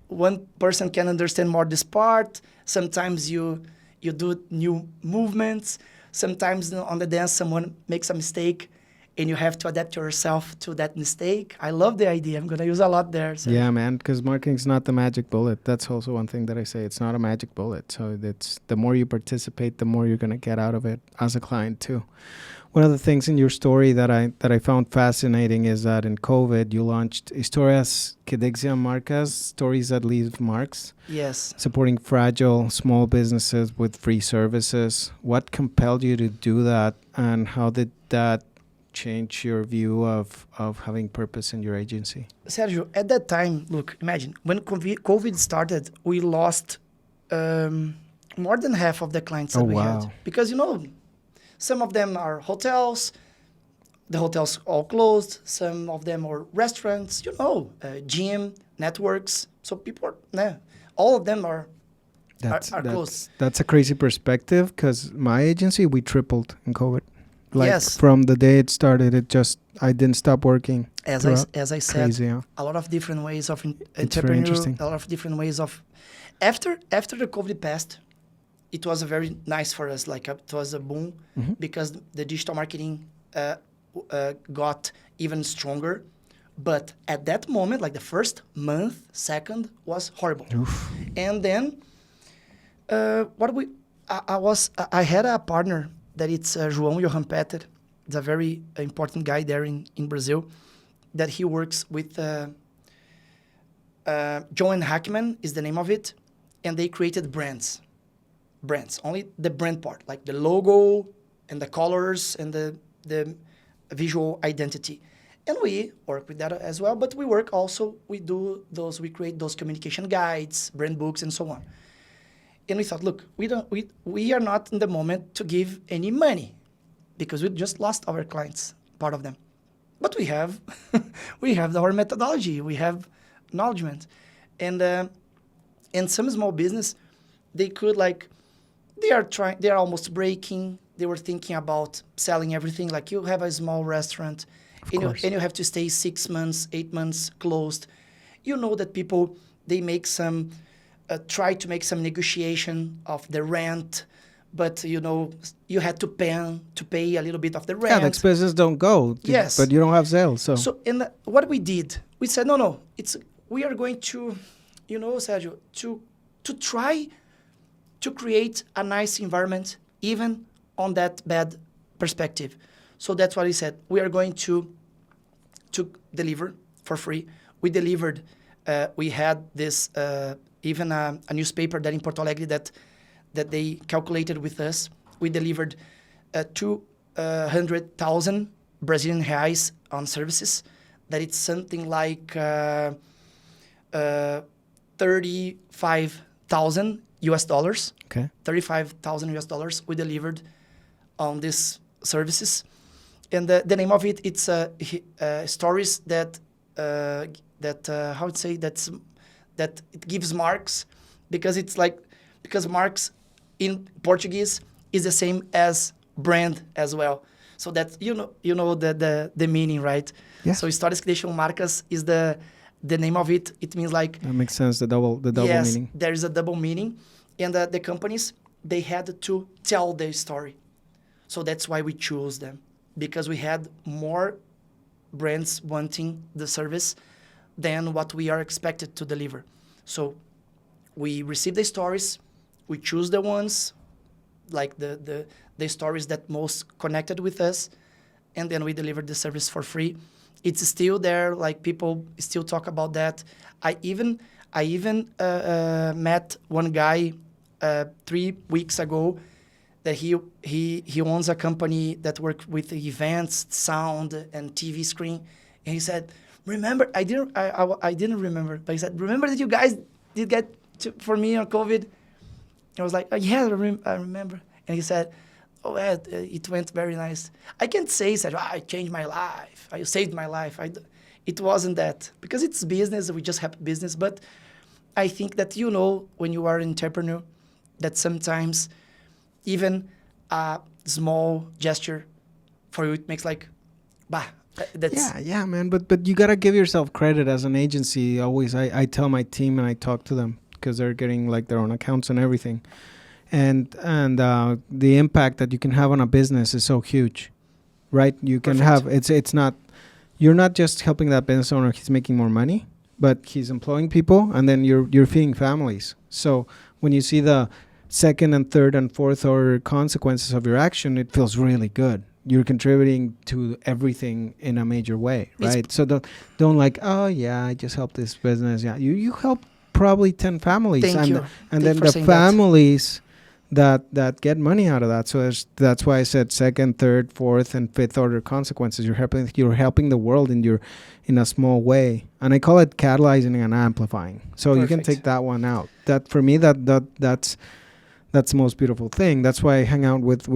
One person can understand more this part. Sometimes you do new movements. Sometimes on the dance, someone makes a mistake and you have to adapt yourself to that mistake. I love the idea. I'm going to use a lot there. So. Yeah, man, because marketing's not the magic bullet. That's also one thing that I say. It's not a magic bullet. So it's the more you participate, the more you're going to get out of it as a client too. One of the things in your story that I found fascinating is that in COVID, you launched Historias que dejan marcas, stories that leave marks. Yes. Supporting fragile small businesses with free services. What compelled you to do that, and how did that change your view of having purpose in your agency? Sergio, at that time, look, imagine, when COVID started, we lost more than half of the clients that we had. Because, some of them are hotels. The hotels all closed. Some of them are restaurants, gym, networks. So people are, all of them are closed. That's a crazy perspective, because my agency, we tripled in COVID. Yes. From the day it started, I didn't stop working. As I said, crazy, yeah. A lot of different ways of It's very interesting. A lot of different ways of. After the COVID passed, it was very nice for us. Like it was a boom because the digital marketing got even stronger. But at that moment, like the first month, second was horrible. Oof. And then I had a partner that it's João Peter. It's a very important guy there in Brazil, that he works with John Hackman is the name of it, and they created brands, only the brand part, like the logo and the colors and the visual identity. And we work with that as well, but we create those communication guides, brand books, and so on. And we thought, look, we are not in the moment to give any money, because we just lost our clients, part of them. But we have our methodology, we have acknowledgement. And some small business, they are almost breaking. They were thinking about selling everything. Like you have a small restaurant and you have to stay 6 months, 8 months closed. You know that people, they make some, try to make some negotiation of the rent, but you had to pay a little bit of the rent. Yeah, the expenses don't go. Yes. But you don't have sales, so. So, and what we did, we said, no, we are going to, Sergio, to try to create a nice environment, even on that bad perspective. So that's what he said. We are going to deliver for free. We delivered. We had this even a newspaper that in Porto Alegre that they calculated with us. We delivered 200,000 Brazilian reais on services. That it's something like 35,000 US dollars. Okay. 35,000 US dollars we delivered on these services. And the name of it's stories that how to say that it gives marks, because marks in Portuguese is the same as brand as well. So that the meaning, right? Yeah. So histórias que deixam marcas is the name of it. It means like, That makes sense. The double yes, meaning. there is a double meaning, and the companies, they had to tell their story. So that's why we chose them, because we had more brands wanting the service than what we are expected to deliver. So we receive the stories, we choose the ones, like the stories that most connected with us, and then we deliver the service for free. It's still there, like people still talk about that. I even met one guy 3 weeks ago that he owns a company that works with events, sound, and TV screen, and he said, "Remember, I didn't remember, but he said, remember that you guys did get for me on COVID?" I was like, "Oh, yeah, I remember." And he said, "Oh, yeah, it went very nice." I can't say, he said, "I changed my life. You saved my life." It wasn't that, because it's business. We just have business. But I think that when you are an entrepreneur, that sometimes even a small gesture for you, it makes like, bah. That's Yeah, man. But you gotta give yourself credit as an agency. Always, I tell my team and I talk to them because they're getting like their own accounts and everything, and the impact that you can have on a business is so huge, right? You can Perfect. have it's not, you're not just helping that business owner. He's making more money, but he's employing people, and then you're feeding families. So when you see the second and third and fourth order consequences of your action, it feels really good. You're contributing to everything in a major way, right? So don't like, oh yeah, I just helped this business. Yeah, you help probably 10 families. Thank you. And Thank then you for the saying that. families that get money out of that. So that's why I said second, third, fourth, and fifth order consequences. You're helping the world in a small way. And I call it catalyzing and amplifying. So you can Perfect. take that one out. That for me, that's the most beautiful thing. That's why I hang out with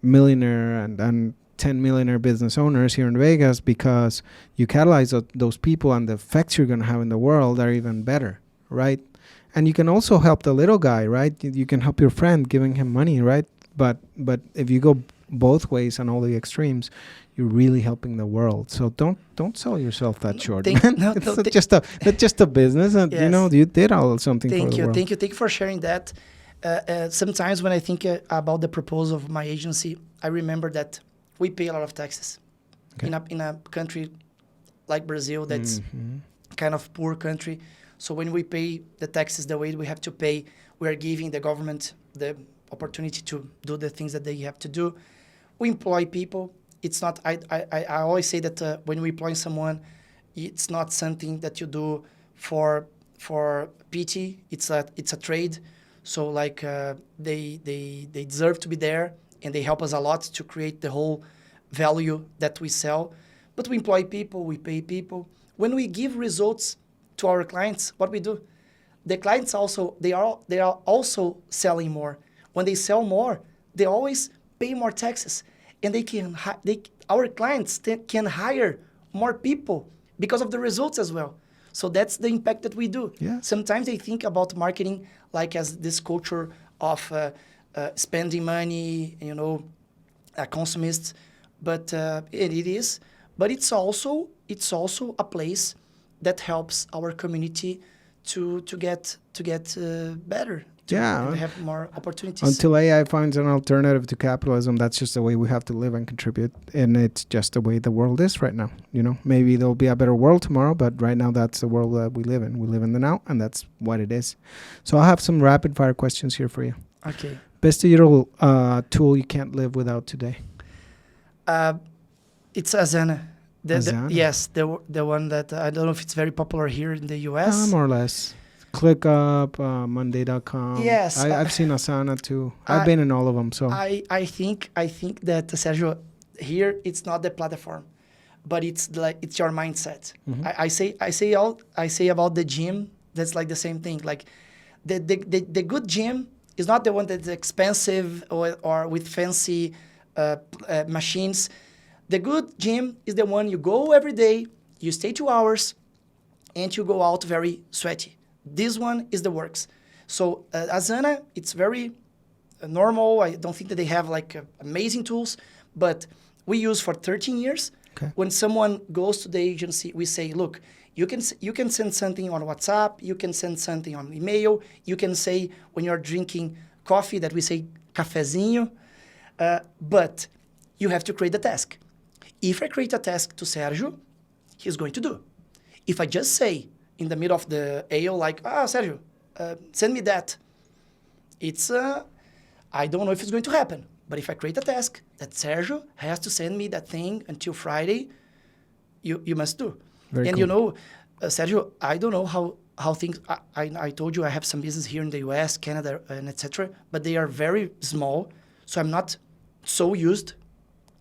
millionaire and 10 millionaire business owners here in Vegas, because you catalyze those people, and the effects you're going to have in the world are even better, right? And you can also help the little guy, right? You can help your friend giving him money, right? But if you go both ways on all the extremes, you're really helping the world. So don't sell yourself that short, man. It's not just a business, and Yes. you did something for the world. Thank you for sharing that. Sometimes when I think about the proposal of my agency, I remember that we pay a lot of taxes. Okay. In a country like Brazil, that's kind of poor country. So when we pay the taxes the way we have to pay, we are giving the government the opportunity to do the things that they have to do. We employ people. It's not. I always say that when we employ someone, it's not something that you do for pity. It's a trade. So like they deserve to be there, and they help us a lot to create the whole value that we sell. But we employ people, we pay people. When we give results to our clients, what we do, the clients also they are also selling more. When they sell more, they always pay more taxes, and our clients can hire more people because of the results as well. So that's the impact that we do. Yeah. Sometimes they think about marketing like as this culture of spending money, consumists, but it is. But it's also a place that helps our community to get better. Yeah. and have more opportunities. Until AI finds an alternative to capitalism, that's just the way we have to live and contribute. And it's just the way the world is right now. You know, maybe there'll be a better world tomorrow, but right now that's the world that we live in. We live in the now, and that's what it is. So I have some rapid fire questions here for you. Okay. Best digital tool you can't live without today? It's Asana. Asana? Yes, the one that I don't know if it's very popular here in the US. More or less. ClickUp, Monday.com. Yes, I've seen Asana too. I've been in all of them. So I think that Sergio, here it's not the platform, but it's your mindset. Mhm. I say about the gym. That's like the same thing. Like the good gym is not the one that's expensive or with fancy machines. The good gym is the one you go every day, you stay 2 hours, and you go out very sweaty. This one is the works. So Asana, it's very normal. I don't think that they have like amazing tools, but we use for 13 years. Okay. When someone goes to the agency, we say, look, you can send something on WhatsApp, you can send something on email, you can say when you're drinking coffee that we say cafezinho, but you have to create a task. If I create a task to Sergio, he's going to do. If I just say in the middle of the ale, like, Sergio, send me that, it's, I don't know if it's going to happen. But if I create a task that Sergio has to send me that thing until Friday, you must do. Very and cool. you know, Sergio, I don't know how things, I told you I have some business here in the US, Canada, and etc., but they are very small. So I'm not so used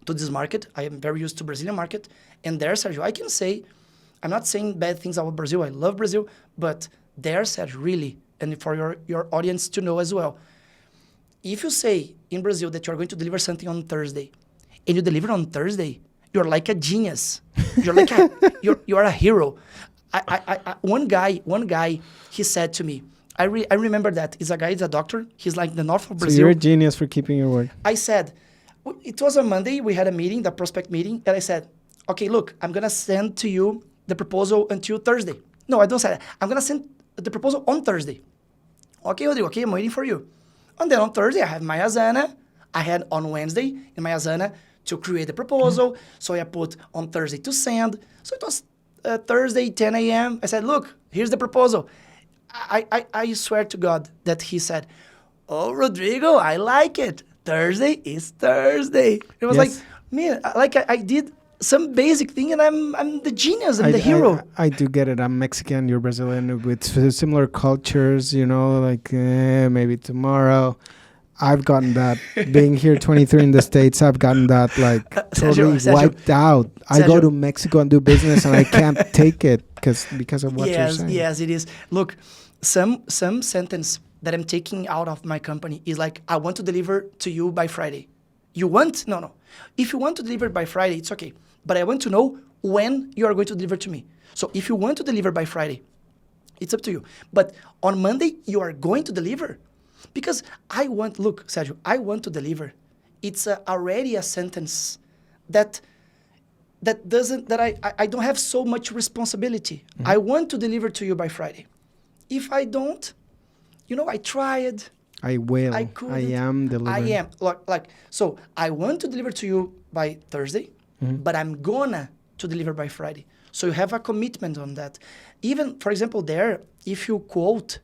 to this market. I am very used to Brazilian market. And there, Sergio, I can say, I'm not saying bad things about Brazil. I love Brazil. But there, Sergio, really, and for your audience to know as well, if you say in Brazil that you're going to deliver something on Thursday, and you deliver on Thursday, you're like a genius. You're like you're a hero. One guy, he said to me, I remember that. He's a doctor. He's like the north of Brazil. So you're a genius for keeping your word. I said, it was on Monday. We had a meeting, the prospect meeting, and I said, okay, look, I'm gonna send to you the proposal until Thursday. No, I don't say that. I'm gonna send the proposal on Thursday. Okay, Rodrigo. Okay, I'm waiting for you. And then on Thursday, I have my Asana. I had on Wednesday in my Asana to create the proposal. So I put on Thursday to send. So it was Thursday, 10 a.m. I said, look, here's the proposal. I swear to God that he said, oh, Rodrigo, I like it. Thursday is Thursday. It was like, man, I did some basic thing and I'm the genius. I'm the hero. I do get it. I'm Mexican, you're Brazilian with similar cultures, you know, like maybe tomorrow. I've gotten that. Being here 23 in the States, I've gotten that like totally wiped out. I go to Mexico and do business and I can't take it because of what you're saying. Yes, it is. Look, some sentence that I'm taking out of my company is like, I want to deliver to you by Friday. You want? No. If you want to deliver by Friday, it's okay. But I want to know when you are going to deliver to me. So if you want to deliver by Friday, it's up to you. But on Monday, you are going to deliver. Because look, Sergio, I want to deliver. It's already a sentence that I don't have so much responsibility. Mm-hmm. I want to deliver to you by Friday. If I don't, I tried. I will. I couldn't. I am delivering. I am. So I want to deliver to you by Thursday, mm-hmm. but I'm gonna to deliver by Friday. So you have a commitment on that. Even, for example, there, if you quote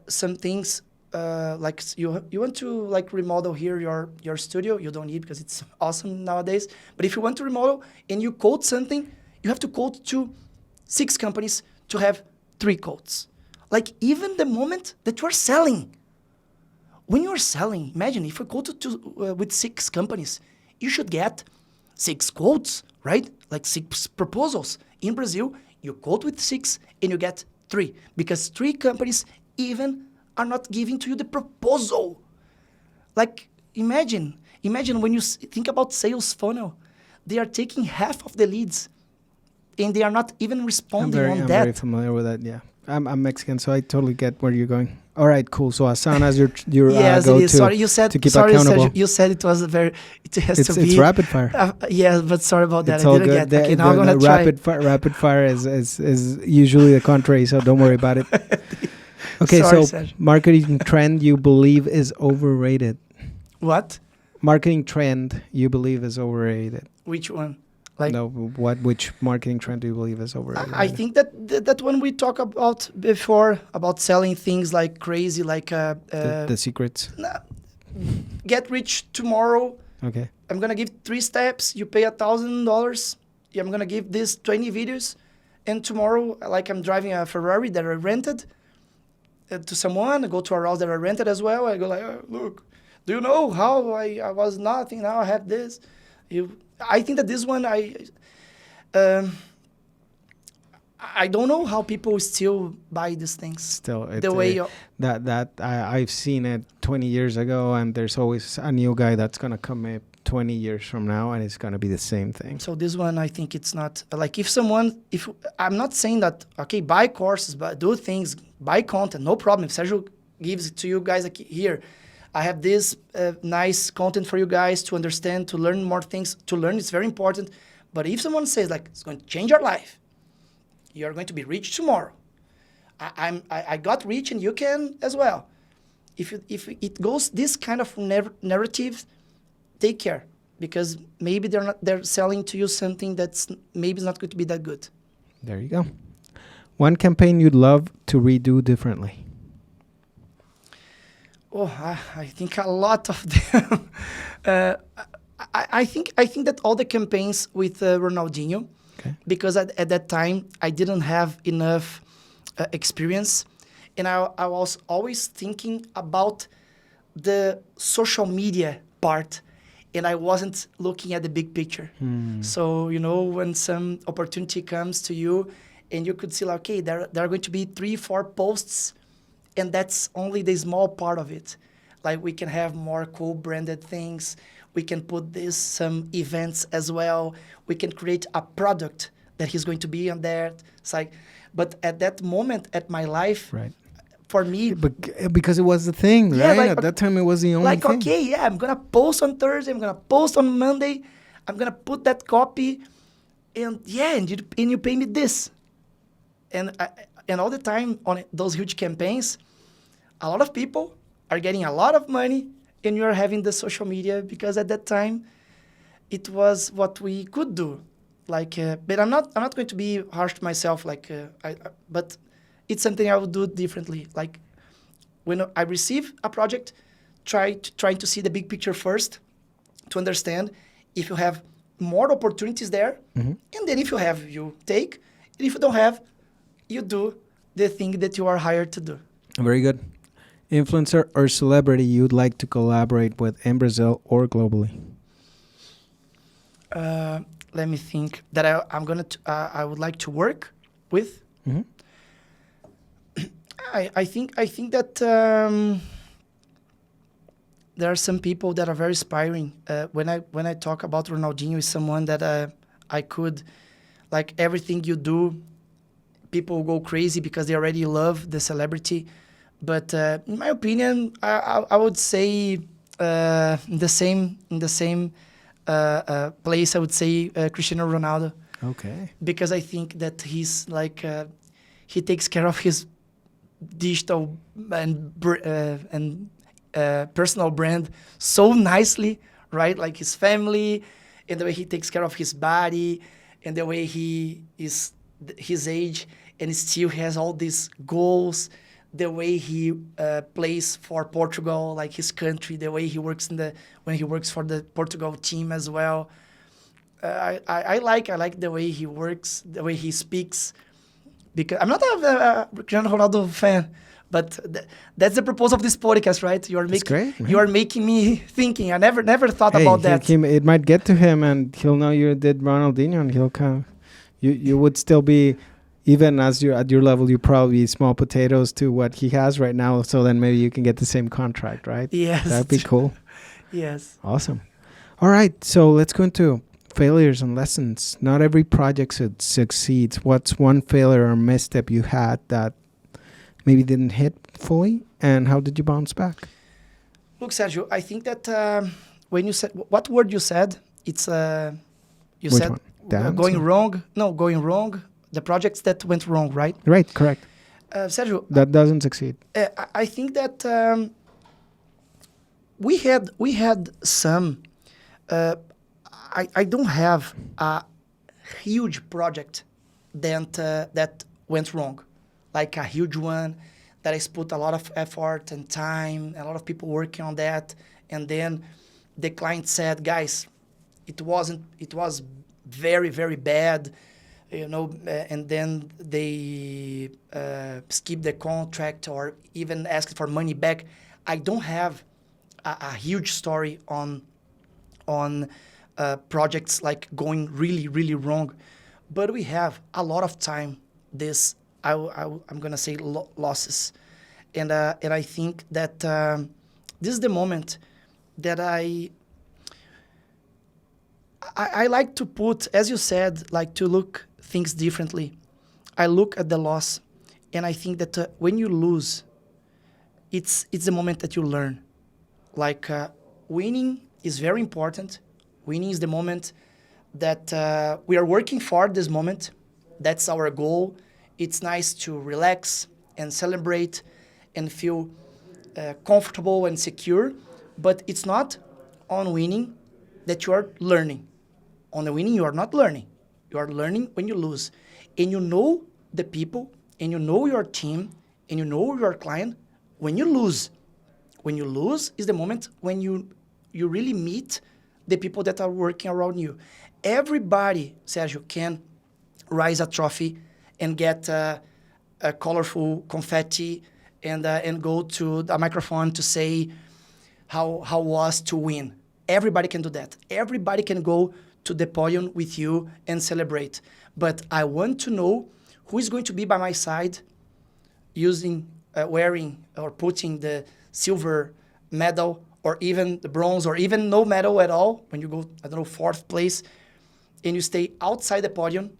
some things, like you want to like remodel here your studio, you don't need because it's awesome nowadays. But if you want to remodel and you quote something, you have to quote to 6 companies to have 3 quotes. Like even the moment that you are selling. When you are selling, imagine if you quote with 6 companies, you should get 6 quotes, right? Like 6 proposals. In Brazil, you quote with 6 and you get 3 because 3 companies even are not giving to you the proposal. Like imagine when you think about sales funnel, they are taking half of the leads and they are not even responding on that. I'm very familiar with that, yeah. I'm Mexican, so I totally get where you're going. All right, cool. So Asana is your yes, go-to it is. Sorry, you said, to keep accountable. Sergio, you said it was It's rapid fire. Yeah, but sorry about that. It's I all didn't good. get. Okay, now I'm gonna try. Rapid fire is usually the contrary, so don't worry about it. Okay, Sorry, so Sergio. marketing trend you believe is overrated. What? Marketing trend you believe is overrated. Which one? Like, No, which marketing trend do you believe is overrated? I think that that when we talk about before about selling things like crazy, like the secrets. get rich tomorrow. Okay. I'm gonna give 3 steps. You pay $1,000. I'm gonna give this 20 videos, and tomorrow, like I'm driving a Ferrari that I rented to someone. I go to a house that I rented as well. I go like, oh, look, do you know how I was nothing? Now I have this. I think that this one I don't know how people still buy these things. Still, the way I've seen it 20 years ago, and there's always a new guy that's gonna come up 20 years from now, and it's gonna be the same thing. So this one, I think it's not like if I'm not saying that okay, buy courses, but do things, buy content, no problem. If Sergio gives it to you guys like here, I have this nice content for you guys to understand, to learn more things. To learn is very important. But if someone says like it's going to change your life, you're going to be rich tomorrow. I got rich and you can as well. If it goes this kind of narrative, take care, because maybe they're selling to you something that's maybe not going to be that good. There you go. One campaign you'd love to redo differently. Oh, I think a lot of them. I think that all the campaigns with Ronaldinho, Okay. because at that time I didn't have enough experience, and I was always thinking about the social media part, and I wasn't looking at the big picture. So when some opportunity comes to you, and you could see like, okay, there are going to be 3-4 posts, and that's only the small part of it. Like we can have more cool branded things. We can put some events as well. We can create a product that he's going to be on there. It's like, but at that moment at my life, Right. for me, Because it was the thing, Yeah, right? like, At that time, it was the only like thing. okay, yeah, I'm gonna post on Thursday. I'm gonna post on Monday. I'm gonna put that copy, and you pay me this, and all the time on those huge campaigns, a lot of people are getting a lot of money, and you are having the social media, because at that time it was what we could do. Like, but I'm not going to be harsh to myself. Like, but it's something I would do differently. Like when I receive a project, trying to see the big picture first, to understand if you have more opportunities there, and then if you have, you take. And if you don't have, you do the thing that you are hired to do. Very good. Influencer or celebrity you'd like to collaborate with in Brazil or globally? Let me think. That I would like to work with. Mm-hmm. I think that there are some people that are very inspiring. When I talk about Ronaldinho, is someone that I could, like everything you do, people go crazy because they already love the celebrity. But in my opinion, I would say in the same place, I would say Cristiano Ronaldo. Okay. Because I think that he's like he takes care of his digital and personal brand so nicely, right? Like his family, and the way he takes care of his body, and the way he is his age, and still has all these goals. The way he plays for Portugal, like his country, the way he works when he works for the Portugal team as well. I like the way he works, the way he speaks. Because I'm not a Cristiano Ronaldo fan, but that's the purpose of this podcast, right? You are making me thinking. I never thought about that. It might get to him, and he'll know you did Ronaldinho, and he'll come. You would still be, even as you're at your level, you probably small potatoes to what he has right now. So then maybe you can get the same contract, right? Yes, that'd be cool. Yes. Awesome. All right, so let's go into failures and lessons. Not every project succeeds. What's one failure or misstep you had that maybe didn't hit fully, and how did you bounce back? Look, Sergio, I think that when you said what word you said, it's you Which said one? going wrong. No, going wrong. The projects that went wrong, right? Right, correct. Sergio, that doesn't succeed? I think that we had some. Uh, I don't have a huge project that went wrong, like a huge one that I put a lot of effort and time, a lot of people working on that, and then the client said, "Guys, it wasn't. It was very very bad." And then they skip the contract or even ask for money back. I don't have a huge story on projects like going really really wrong, but we have a lot of time. This I'm gonna say losses, and I think that this is the moment that I like to put, as you said, like to look things differently. I look at the loss, and I think that when you lose, it's the moment that you learn. Like winning is very important. Winning is the moment that we are working for this moment. That's our goal. It's nice to relax and celebrate and feel comfortable and secure, but it's not on winning that you are learning. On the winning, you are not learning. You are learning when you lose. And you know the people, and you know your team, and you know your client when you lose. When you lose is the moment when you really meet the people that are working around you. Everybody, Sergio, can raise a trophy and get a colorful confetti and go to a microphone to say how was to win. Everybody can do that. Everybody can go to the podium with you and celebrate. But I want to know who is going to be by my side using, wearing or putting the silver medal or even the bronze or even no medal at all when you go, I don't know, fourth place, and you stay outside the podium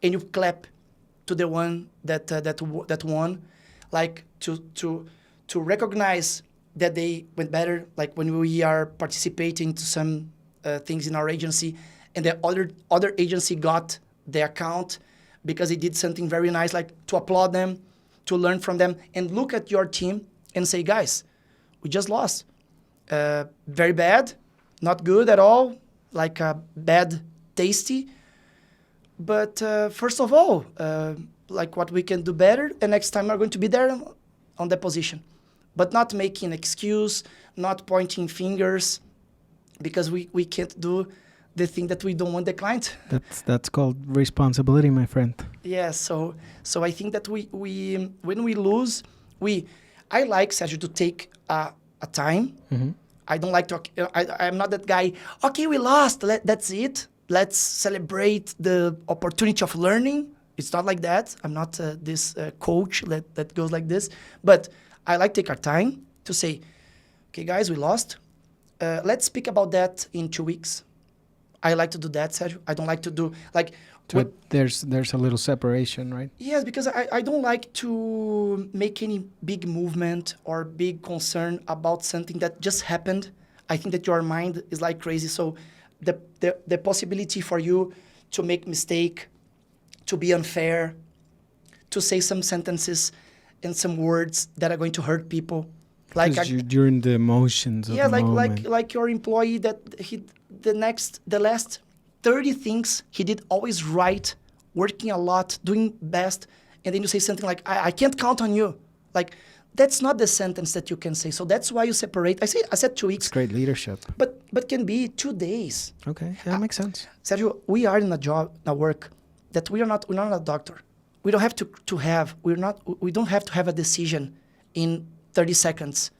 and you clap to the one that won, like to recognize that they went better, like when we are participating to some things in our agency and the other agency got the account because they did something very nice, like to applaud them, to learn from them, and look at your team and say, guys, we just lost. Very bad, not good at all, like bad tasty. But first of all, like what we can do better, and next time we're going to be there on the position. But not making excuse, not pointing fingers, because we can't do the thing that we don't want the client. That's called responsibility, my friend. Yeah, so I think that we when we lose, I like, Sergio, to take a time. Mm-hmm. I don't like to. I'm not that guy. Okay, we lost. That's it. Let's celebrate the opportunity of learning. It's not like that. I'm not this coach that goes like this. But I like to take our time to say, okay, guys, we lost. Let's speak about that in 2 weeks. I like to do that, Sergio. I don't like to do like. So there's a little separation, right? Yes, because I don't like to make any big movement or big concern about something that just happened. I think that your mind is like crazy. So the possibility for you to make mistake, to be unfair, to say some sentences and some words that are going to hurt people. Like during the emotions of the moment. like your employee that the last 30 things he did always right, working a lot, doing best, and then you say something like, I can't count on you. Like, that's not the sentence that you can say. So that's why you separate. I said 2 weeks. It's great leadership. But can be 2 days. Okay, that makes sense. Sergio, we are in a job, a work, that we're not a doctor. We don't have we don't have to have a decision in 30 seconds.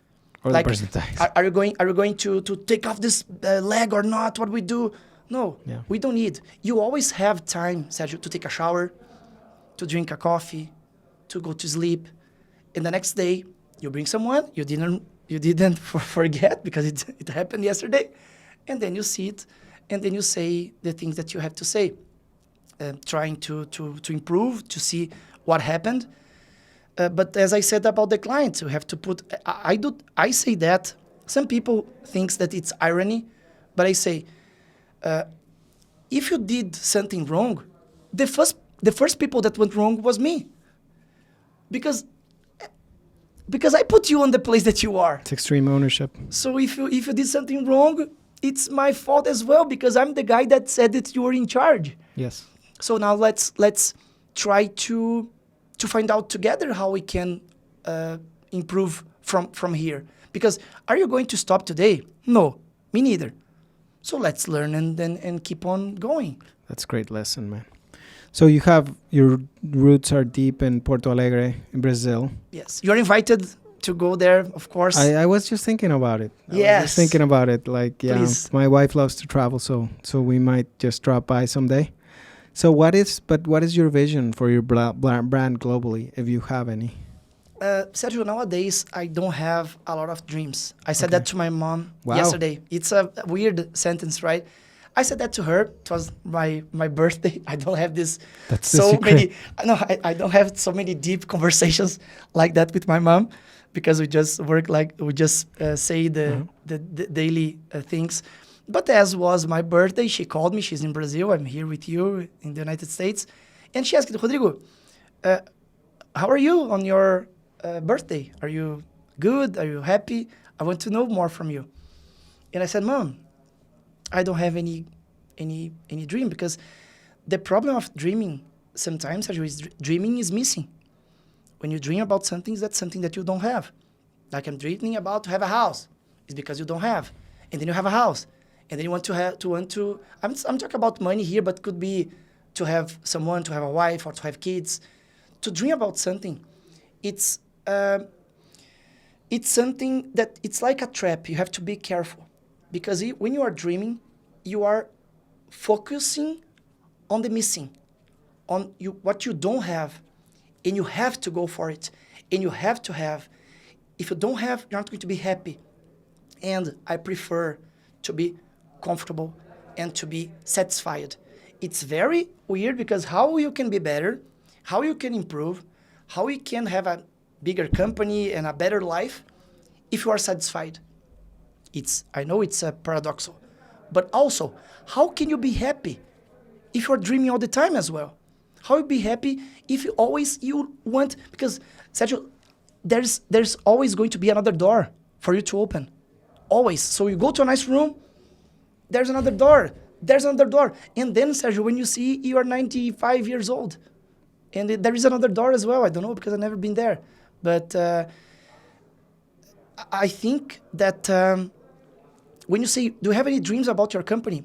Or like, the percentage. Are you going to take off this leg or not? What we do? No, Yeah. We don't need. You always have time, Sergio, to take a shower, to drink a coffee, to go to sleep, and the next day you bring someone you didn't forget because it happened yesterday, and then you sit, and then you say the things that you have to say, trying to improve, to see what happened. But as I said about the clients, you have to put. I say that some people thinks that it's irony, but I say. If you did something wrong, the first people that went wrong was me. Because because I put you on the place that you are. It's extreme ownership. So if you did something wrong, it's my fault as well, because I'm the guy that said that you were in charge. Yes. So now let's try to find out together how we can improve from here. Because are you going to stop today? No, me neither. So let's learn and keep on going. That's a great lesson, man. So you have your roots are deep in Porto Alegre in Brazil. Yes, you're invited to go there, of course. I was just thinking about it. I was Yes. just thinking about it. Like, yeah, Please. my wife loves to travel, so we might just drop by someday. So what is your vision for your brand globally, if you have any? Sergio, nowadays I don't have a lot of dreams. I said Okay. that to my mom Wow. yesterday. It's a weird sentence, right? I said that to her. It was my birthday. I don't have this That's the so secret. many. No, I don't have so many deep conversations like that with my mom, because we just work like we just say the daily things. But as was my birthday, she called me. She's in Brazil. I'm here with you in the United States, and she asked, Rodrigo, how are you on your birthday? Are you good? Are you happy? I want to know more from you. And I said, Mom, I don't have any dream, because the problem of dreaming sometimes is dreaming is missing. When you dream about something, that's something that you don't have. Like I'm dreaming about to have a house. It's because you don't have. And then you have a house. And then you want to I'm talking about money here, but could be to have someone, to have a wife, or to have kids. To dream about something, it's something that it's like a trap. You have to be careful, because when you are dreaming, you are focusing on the missing, on what you don't have, and you have to go for it, and you have to have. If you don't have, you're not going to be happy. And I prefer to be comfortable and to be satisfied. It's very weird, because how you can be better, how you can improve, how you can have a bigger company and a better life if you are satisfied. I know it's paradoxical, but also, how can you be happy if you're dreaming all the time as well? How you be happy if you want, because Sergio, there's always going to be another door for you to open. Always. So you go to a nice room, there's another door. There's another door. And then, Sergio, when you see you are 95 years old, and there is another door as well. I don't know, because I've never been there. But I think that when you say, do you have any dreams about your company?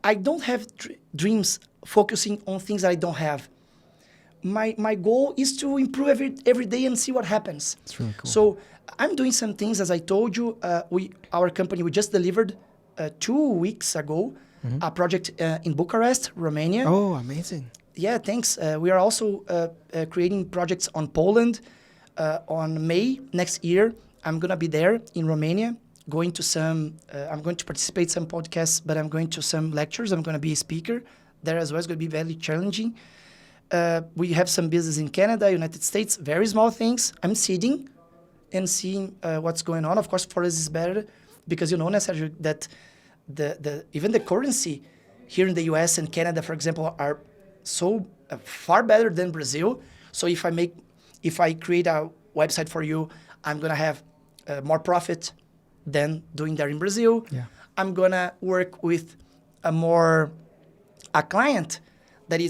I don't have dreams focusing on things that I don't have. My goal is to improve every day and see what happens. That's really cool. So I'm doing some things, as I told you. Our company, we just delivered 2 weeks ago a project in Bucharest, Romania. Oh, amazing. Yeah, thanks. We are also creating projects on Poland. On May next year, I'm going to be there in Romania, going to I'm going to participate some podcasts, but I'm going to some lectures. I'm going to be a speaker there as well. It's going to be very challenging. We have some business in Canada, United States, very small things. I'm seeding and seeing what's going on. Of course, for us it's better, because you know, Sergio, that even the currency here in the US and Canada, for example, are so far better than Brazil. So if I create a website for you, I'm going to have more profit than doing that in Brazil. Yeah. I'm going to work with a client that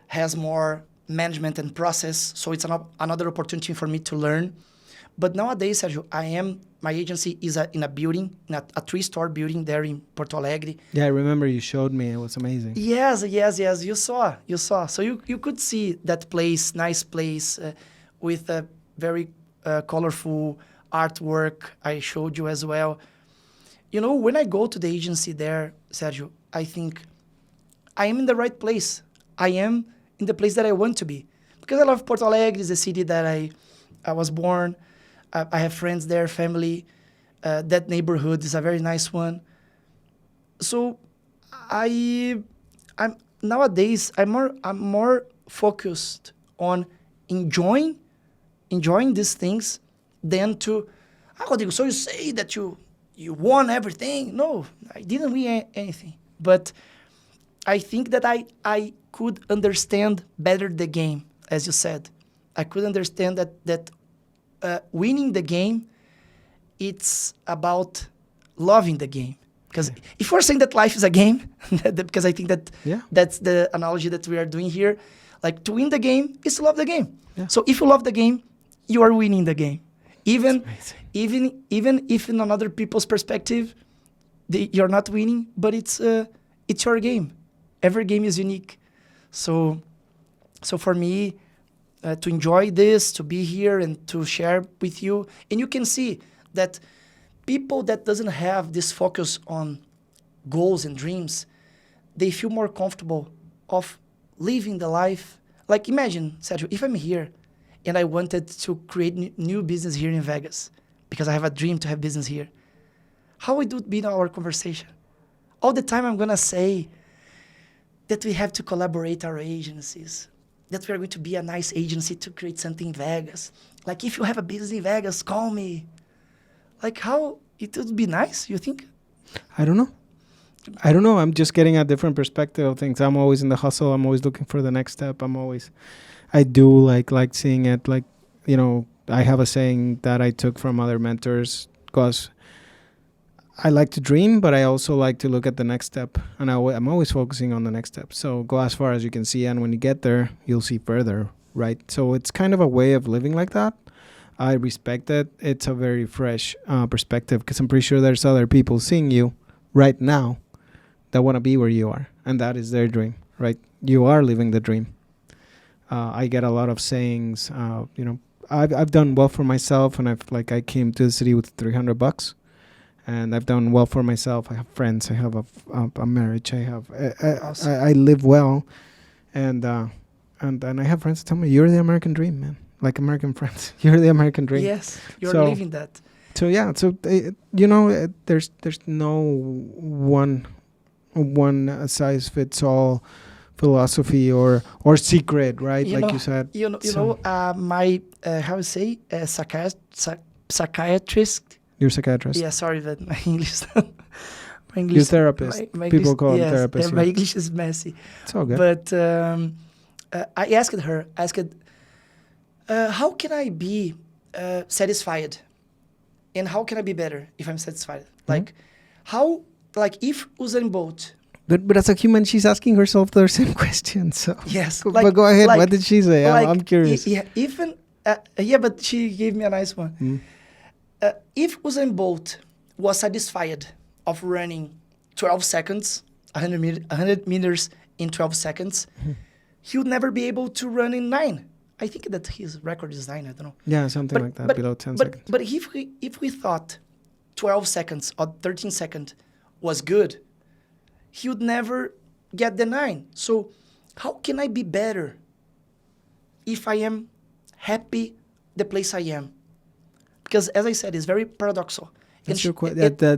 has more management and process. So it's another opportunity for me to learn. But nowadays, Sergio, my agency is in a building, in a 3-store building there in Porto Alegre. Yeah, I remember you showed me. It was amazing. Yes. You saw. So you could see that place, nice place, with a very colorful artwork. I showed you as well. You know, when I go to the agency there, Sergio, I think I am in the right place. I am in the place that I want to be. Because I love Porto Alegre. It's the city that I was born. I have friends there, family. That neighborhood is a very nice one. So I'm nowadays I'm more focused on enjoying these things than to, Rodrigo, so you say that you won everything. No, I didn't win anything. But I think that I could understand better the game, as you said. I could understand that winning the game, it's about loving the game. Because if we're saying that life is a game, because I think that that's the analogy that we are doing here, like to win the game is to love the game. Yeah. So if you love the game, you are winning the game. Even if in another people's perspective, you're not winning, but it's your game. Every game is unique. So for me, to enjoy this, to be here and to share with you, and you can see that people that doesn't have this focus on goals and dreams, they feel more comfortable of living the life. Like imagine, Sergio, if I'm here and I wanted to create new business here in Vegas because I have a dream to have business here, how would it be in our conversation? All the time I'm going to say that we have to collaborate our agencies, that we are going to be a nice agency to create something in Vegas. Like if you have a business in Vegas, call me. Like how it would be nice, you think? I don't know. I'm just getting a different perspective of things. I'm always in the hustle. I'm always looking for the next step. I do like seeing it. Like, I have a saying that I took from other mentors, because I like to dream, but I also like to look at the next step. And I'm always focusing on the next step. So go as far as you can see. And when you get there, you'll see further, right? So it's kind of a way of living like that. I respect it. It's a very fresh perspective, because I'm pretty sure there's other people seeing you right now that want to be where you are. And that is their dream, right? You are living the dream. I get a lot of sayings, I've done well for myself, and I came to the city with $300, and I've done well for myself. I have friends. I have a marriage. Awesome. I live well, and I have friends that tell me, you're the American dream, man. Like American friends, you're the American dream. Yes, you're living that. So yeah, there's no one size fits all philosophy or secret, right? You said. My how to say psychiatrist. You're a psychiatrist. Yeah, sorry, but my English. You're therapist. My People English, call him yes, therapist. my English is messy. It's all good. But I asked her. How can I be satisfied? And how can I be better if I'm satisfied? If Usain Bolt. But as a human, she's asking herself the same question. So yes. But go ahead. What did she say? I'm curious. But she gave me a nice one. If Usain Bolt was satisfied of running 12 seconds, 100 meters in 12 seconds, he would never be able to run in 9. I think that his record is 9, I don't know. Yeah, something like that, below 10 seconds. But if we thought 12 seconds or 13 seconds was good, he would never get the 9. So how can I be better if I am happy the place I am? Because as I said, it's very paradoxical. That's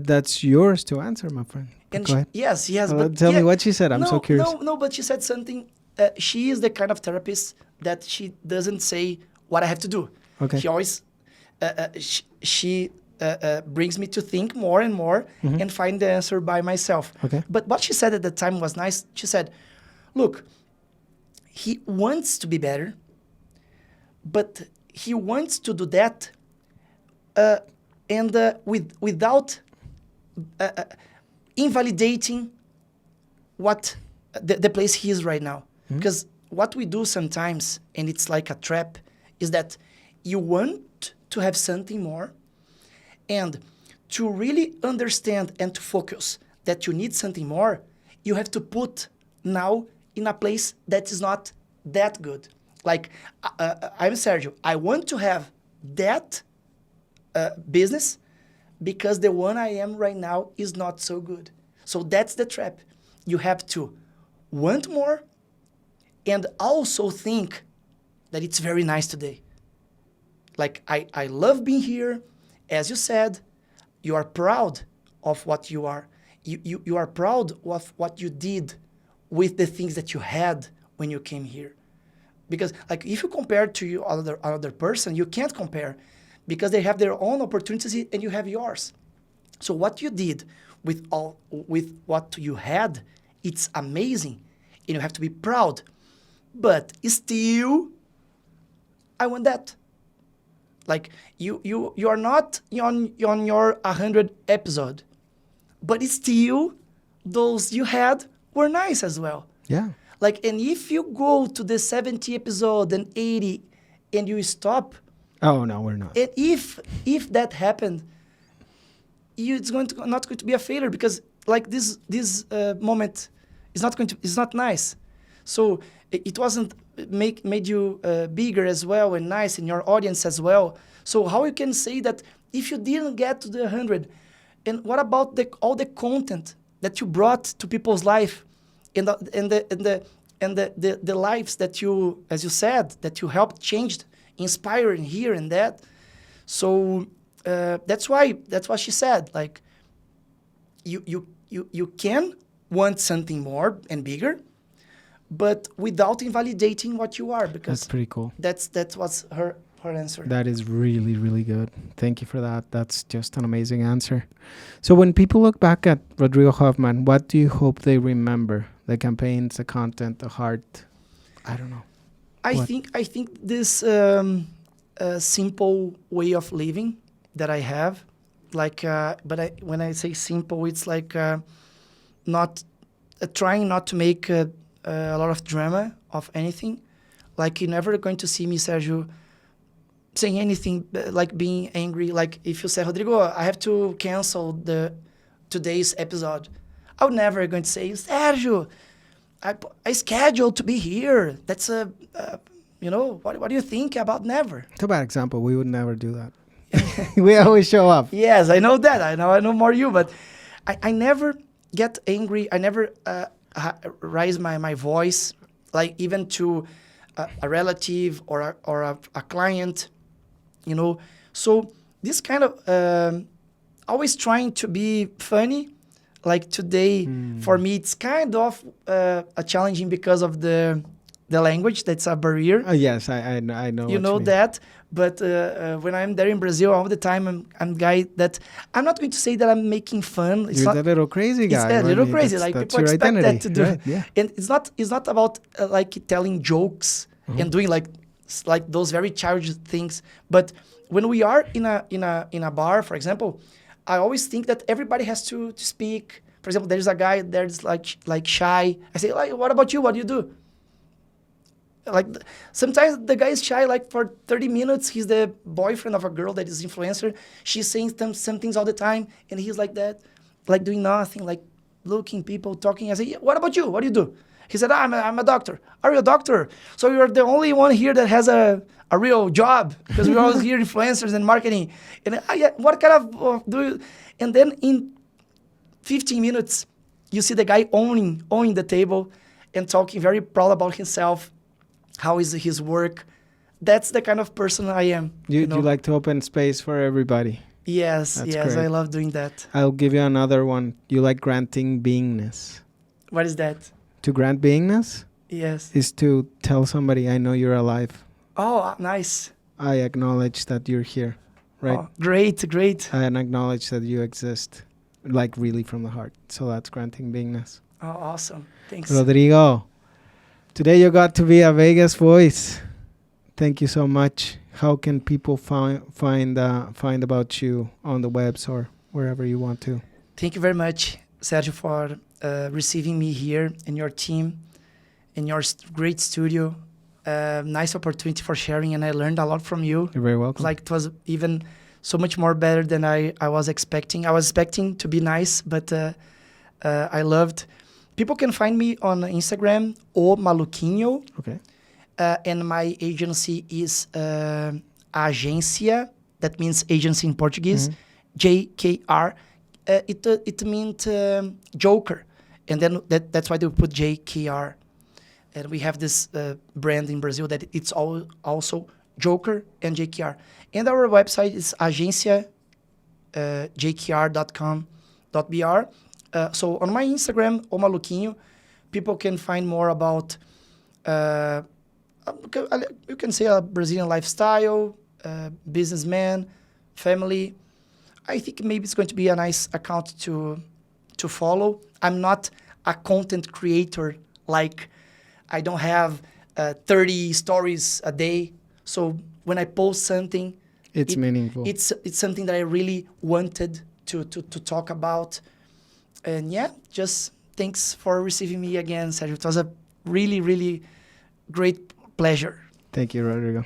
that's yours to answer, my friend. Go ahead. Yes. But tell me what she said. I'm so curious. No, but she said something. She is the kind of therapist that she doesn't say what I have to do. Okay. She always she brings me to think more and more and find the answer by myself. Okay. But what she said at the time was nice. She said, look, he wants to be better, but he wants to do that without invalidating what the place he is right now. Because what we do sometimes, and it's like a trap, is that you want to have something more, and to really understand and to focus that you need something more, you have to put now in a place that is not that good. Like, I'm Sergio. I want to have that business because the one I am right now is not so good. So that's the trap. You have to want more and also think that it's very nice today. Like, I love being here. As you said, you are proud of what you are. You are proud of what you did with the things that you had when you came here. Because, like, if you compare to another person, you can't compare because they have their own opportunities and you have yours. So what you did with what you had, it's amazing, and you have to be proud. But still, I want that. Like you are not on your 100 episode, but still those you had were nice as well. Yeah. Like, and if you go to the 70 episode and 80 and you stop, Oh no, we're not. and if that happened, it's not going to be a failure, because like this moment is not nice. So it wasn't made you bigger as well and nice in your audience as well. So how you can say that if you didn't get to the 100, and what about all the content that you brought to people's life, and the lives that you, as you said, that you helped change, inspiring here and that. So that's what she said. Like you can want something more and bigger, but without invalidating what you are, because That's pretty cool. that was her answer. That is really, really good. Thank you for that. That's just an amazing answer. So when people look back at Rodrigo Hoffman, what do you hope they remember? The campaigns, the content, the heart? I don't know. I think this simple way of living that I have, like, when I say simple, it's like not trying not to make a lot of drama of anything. Like, you're never going to see me, Sergio, saying anything like being angry. Like, if you say, Rodrigo, I have to cancel today's episode, I'm never going to say, Sergio, I scheduled to be here. That's what do you think about? Never. It's a bad example. We would never do that. We always show up. Yes, I know that. I know more you, but I never get angry. I never raise my voice, like even to a relative or a client, So this kind of always trying to be funny. Like today, for me, it's kind of a challenging because of the language. That's a barrier. Yes, I know. You know that. But when I'm there in Brazil, all the time, I'm a guy that I'm not going to say that I'm making fun. You're the little crazy guy. It's a little crazy. That's People your expect identity, that to do. Right? Yeah. And it's not about like telling jokes and doing like those very childish things. But when we are in a bar, for example, I always think that everybody has to speak. For example, there's a guy that's like shy. I say, like, what about you? What do you do? Like, sometimes the guy is shy, like for 30 minutes, he's the boyfriend of a girl that is influencer. She's saying some things all the time, and he's like that, like doing nothing, like looking people, talking. I say, what about you? What do you do? He said, I'm a doctor. Are you a doctor? So you're the only one here that has a real job, because we're always here influencers and marketing. And what kind of do you? And then in 15 minutes, you see the guy owning the table and talking very proud about himself. How is his work? That's the kind of person I am. You like to open space for everybody. Yes, That's yes, great. I love doing that. I'll give you another one. You like granting beingness. What is that? To grant beingness Yes. is to tell somebody, I know you're alive. Oh, nice. I acknowledge that you're here, right? Oh, great. And acknowledge that you exist, like really from the heart. So that's granting beingness. Oh, awesome. Thanks. Rodrigo, today you got to be a Vegas voice. Thank you so much. How can people find about you on the webs or wherever you want to? Thank you very much, Sergio, for receiving me here and your team in your great studio. Nice opportunity for sharing, and I learned a lot from you. You're very welcome. Like, it was even so much more better than I was expecting. I was expecting to be nice, but I loved. People can find me on Instagram, O Maluquinho. Okay. And my agency is Agência. That means agency in Portuguese. JKR. It means Joker. And then that's why they put JKR. And we have this brand in Brazil that it's also Joker and JKR. And our website is agenciajkr.com.br. So on my Instagram, O Maluquinho, people can find more about, you can say a Brazilian lifestyle, businessman, family. I think maybe it's going to be a nice account to follow. I'm not a content creator, like I don't have 30 stories a day. So when I post something, It's meaningful. It's something that I really wanted to talk about. And yeah, just thanks for receiving me again, Sergio. It was a really, really great pleasure. Thank you, Rodrigo.